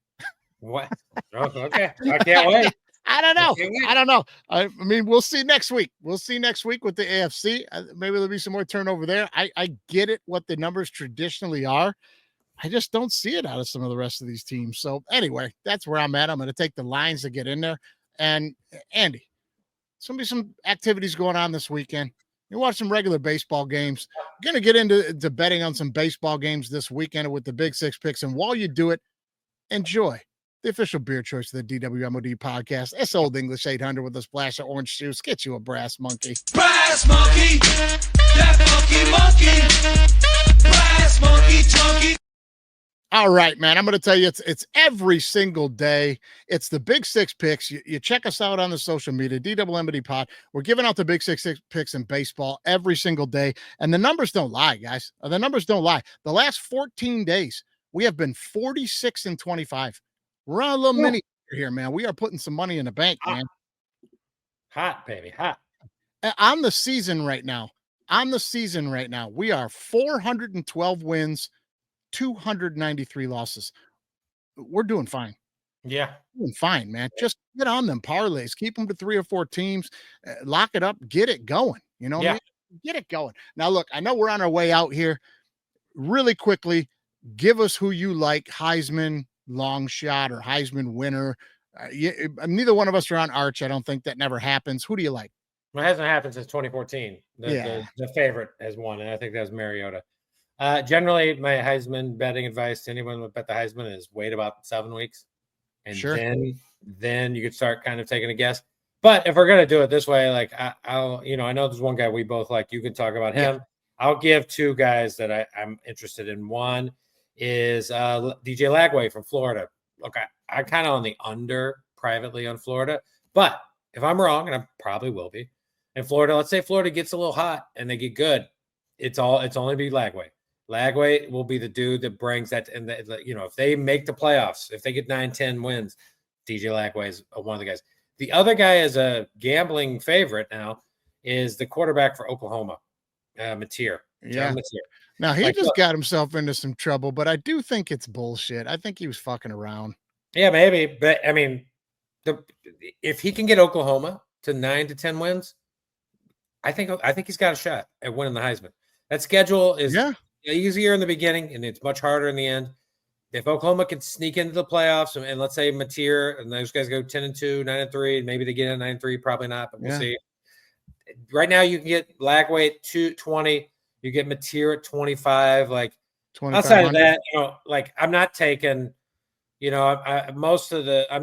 What? Oh, okay. I can't wait. I don't know. can't wait. I don't know. I mean, we'll see next week. We'll see next week with the AFC. Maybe there'll be some more turnover there. I get it, what the numbers traditionally are. I just don't see it out of some of the rest of these teams. So anyway, that's where I'm at. I'm going to take the lines to get in there. And Andy, there's going to be some activities going on this weekend. You watch some regular baseball games. Going to get into betting on some baseball games this weekend with the Big Six picks. And while you do it, enjoy the official beer choice of the DWMOD podcast. It's Old English 800 with a splash of orange juice. Get you a brass monkey. Brass monkey, that monkey, brass monkey, chunky. All right, man. I'm going to tell you, it's every single day. It's the Big Six picks. You check us out on the social media, DWMOD Pod. We're giving out the Big Six picks in baseball every single day. And the numbers don't lie, guys. The numbers don't lie. The last 14 days, we have been 46-25. We're on a little mini here, man. We are putting some money in the bank, man. Hot, baby. Hot. On the season right now, we are 412 wins, 293 losses. We're doing fine. Yeah. Doing fine, man. Just get on them parlays. Keep them to 3 or 4 teams. Lock it up. Get it going. You know, get it going. Now, look, I know we're on our way out here. Really quickly, give us who you like, Heisman long shot or Heisman winner. Neither one of us are on Arch. I don't think that never happens. Who do you like? Well, it hasn't happened since 2014. The favorite has won, and I think that was Mariota. Generally, my Heisman betting advice to anyone who bet the Heisman is wait about 7 weeks, and then you could start kind of taking a guess. But if we're gonna do it this way, like I'll, I know there's one guy we both like. You can talk about him. Yeah. I'll give 2 guys that I'm interested in. One is DJ Lagway from Florida. Look, I kind of on the under privately on Florida, but if I'm wrong, and I probably will be, in Florida, let's say Florida gets a little hot and they get good, it's only be Lagway. Lagway will be the dude that brings that, and if they make the playoffs, if they get 9-10 wins, DJ Lagway is one of the guys. The other guy is a gambling favorite now is the quarterback for Oklahoma, Mateer. Yeah. Now, he just got himself into some trouble, but I do think it's bullshit. I think he was fucking around. Yeah, maybe. But, I mean, if he can get Oklahoma to 9-10 wins, I think he's got a shot at winning the Heisman. That schedule is easier in the beginning, and it's much harder in the end. If Oklahoma can sneak into the playoffs, and let's say Mateer and those guys go 10-2, 9-3, maybe they get in 9-3, probably not, but we'll see. Right now, you can get Lagway at 220. You get Mateer at 25. Like outside of that, I'm not taking, I'm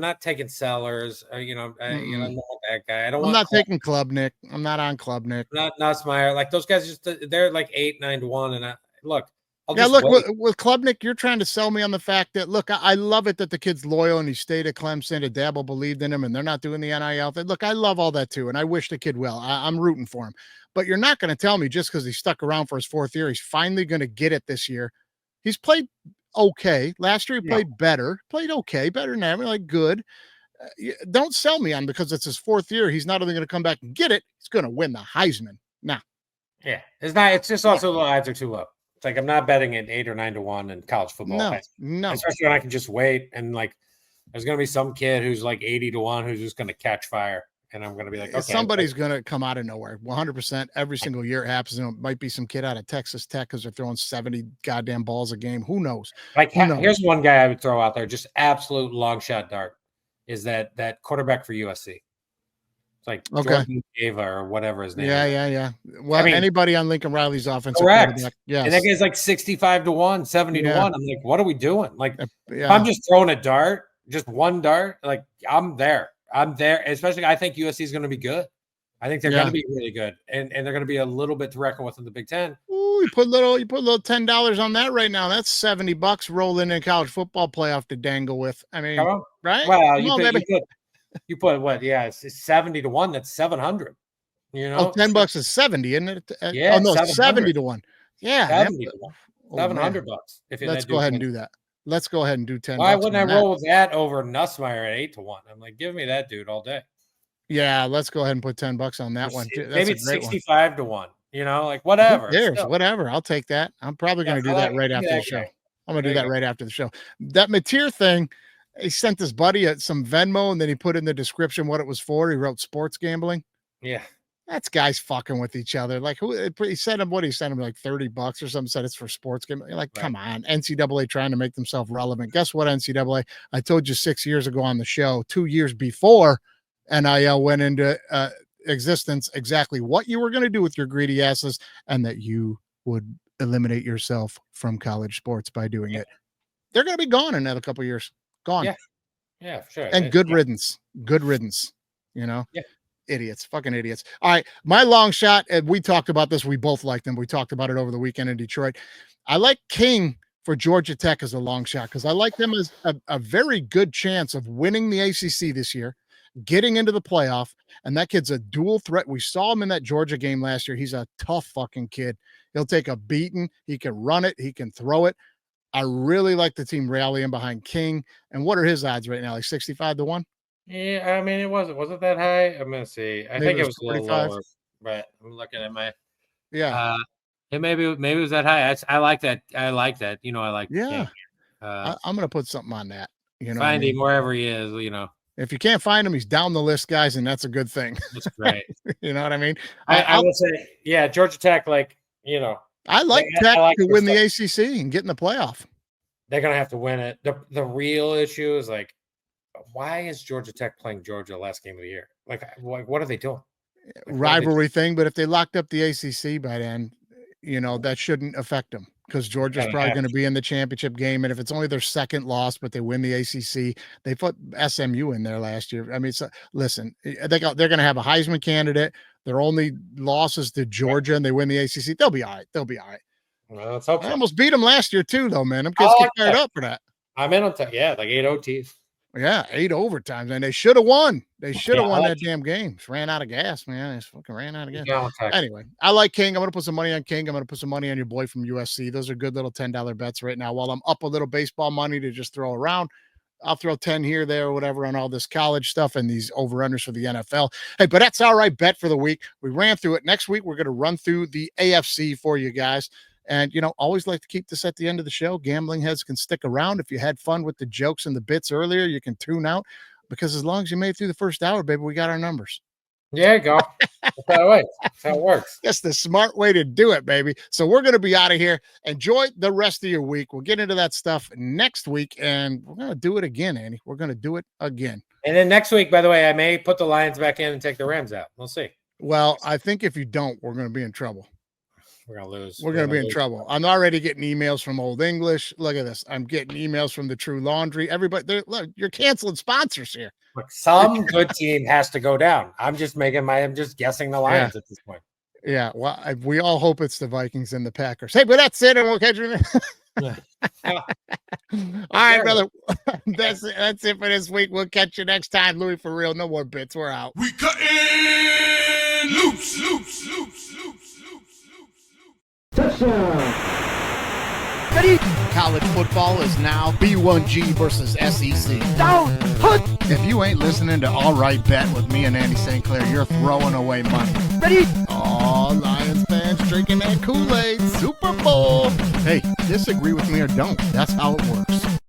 not taking Sellers. I'm not that guy. I'm not taking Klubnik. I'm not on Klubnik. Not Nussmeier. Like those guys, they're like 8-9-1. And look. With Klubnik, you're trying to sell me on the fact that, look, I love it that the kid's loyal and he stayed at Clemson. Dabo believed in him and they're not doing the NIL thing. Look, I love all that too. And I wish the kid well. I'm rooting for him. But you're not going to tell me just because he stuck around for his 4th year, he's finally going to get it this year. He's played okay. Last year he played better. Played okay. Better than ever. Like good. Don't sell me on because it's his 4th year. He's not only going to come back and get it, he's going to win the Heisman. Nah. Yeah. It's not. It's just also the odds are too low. It's like I'm not betting at 8 or 9-1 in college football. No. Especially when I can just wait and there's going to be some kid who's like 80-1 who's just going to catch fire, and I'm going to be like, okay, somebody's going to come out of nowhere. 100% every single year it happens. It might be some kid out of Texas Tech because they're throwing 70 goddamn balls a game. Who knows? Here's one guy I would throw out there, just absolute long shot dart, is that quarterback for USC. It's like Jordan Ava or whatever his name is. Yeah. Well, anybody on Lincoln Riley's offense. Correct. Yes. And that guy's like 65-1, 70-1. I'm like, what are we doing? Like, yeah. if I'm just throwing a dart, just one dart, like I'm there. Especially I think USC is going to be good. I think they're going to be really good. And they're going to be a little bit to reckon with in the Big Ten. Ooh, you put a little $10 on that right now. That's $70 rolling in college football playoff to dangle with. I mean, right? Well, you put what? Yeah, it's 70-1. That's 700. $10 is 70, isn't it? Yeah. No, 70-1. Yeah, 70-1. $700. Let's go ahead and do that. Let's go ahead and do 10. Why wouldn't I roll with that over Nussmeier at 8-1? I'm like, give me that dude all day. Yeah, let's go ahead and put $10 on that one. That's Maybe a it's great one. 65 to 1. Like whatever. Who cares? Still. Whatever. I'll take that. I'm probably going to do that right after the show. guy. I'm going to do There that you right after the show. That Mateer thing, he sent his buddy some Venmo, and then he put in the description what it was for. He wrote sports gambling. Yeah. That's guys fucking with each other. Like, he sent him what he sent him like $30 or something. Said it's for sports gambling. You're like, come on, NCAA trying to make themselves relevant. Guess what, NCAA? I told you 6 years ago on the show, 2 years before NIL went into existence, exactly what you were going to do with your greedy asses, and that you would eliminate yourself from college sports by doing it. They're going to be gone in another couple of years. Gone. Yeah, for sure. And good riddance. Good riddance. Yeah. Idiots, fucking idiots. All right, my long shot, and we talked about this. We both liked them. We talked about it over the weekend in Detroit. I like King for Georgia Tech as a long shot because I like them as a very good chance of winning the ACC this year, getting into the playoff, and that kid's a dual threat. We saw him in that Georgia game last year. He's a tough fucking kid. He'll take a beating. He can run it. He can throw it. I really like the team rallying behind King. And what are his odds right now? Like 65 to 1? Yeah, I mean, it wasn't that high. I'm gonna see. I think it was a little 45. lower, but I'm looking at my. Yeah. Maybe it was that high. I like that. I like that. I like. Yeah. King. I'm gonna put something on that. Find him wherever he is. If you can't find him, he's down the list, guys, and that's a good thing. That's great. You know what I mean? I would say, yeah, Georgia Tech. I like Tech to win the ACC and get in the playoff. They're gonna have to win it. The real issue is why is Georgia Tech playing Georgia last game of the year? What are they doing? Rivalry thing, but if they locked up the ACC by then, that shouldn't affect them because Georgia's probably going to be in the championship game. And if it's only their second loss, but they win the ACC, they put SMU in there last year. I mean, listen, they're going to have a Heisman candidate. Their only losses to Georgia, and they win the ACC. They'll be all right. They'll be all right. Well, let's hope so. I almost beat them last year too, though, man. Them kids get fired up for that. I'm in on yeah, like 8 OTs. Yeah, 8 overtimes, and they should have won. They should have won that damn game. Just ran out of gas, man. Just fucking ran out of gas. Anyway, I like King. I'm going to put some money on King. I'm going to put some money on your boy from USC. Those are good little $10 bets right now. While I'm up a little baseball money to just throw around, I'll throw 10 here, there, or whatever on all this college stuff and these over-unders for the NFL. Hey, but that's all right bet for the week. We ran through it. Next week, we're going to run through the AFC for you guys. And, always like to keep this at the end of the show. Gambling heads can stick around. If you had fun with the jokes and the bits earlier, you can tune out because as long as you made it through the first hour, baby, we got our numbers. Yeah, go. That's how it works. That's the smart way to do it, baby. So we're going to be out of here. Enjoy the rest of your week. We'll get into that stuff next week, and we're going to do it again, Andy. We're going to do it again. And then next week, by the way, I may put the Lions back in and take the Rams out. We'll see. Well, I think if you don't, we're going to be in trouble. We're going to lose. We're going to be in trouble. I'm already getting emails from Old English. Look at this. I'm getting emails from the True Laundry. Everybody, look, you're canceling sponsors here. Look, some good team has to go down. I'm just guessing the Lions at this point. Yeah. Well, we all hope it's the Vikings and the Packers. Hey, but that's it. And we'll catch you. All right, brother. That's it for this week. We'll catch you next time. Louis, for real. No more bits. We're out. We cutting loops. College football is now B1G versus SEC. If you ain't listening to All Right Bet with me and Andy St. Clair, you're throwing away money. All Lions fans drinking that Kool-Aid. Super Bowl. Hey, disagree with me or don't. That's how it works.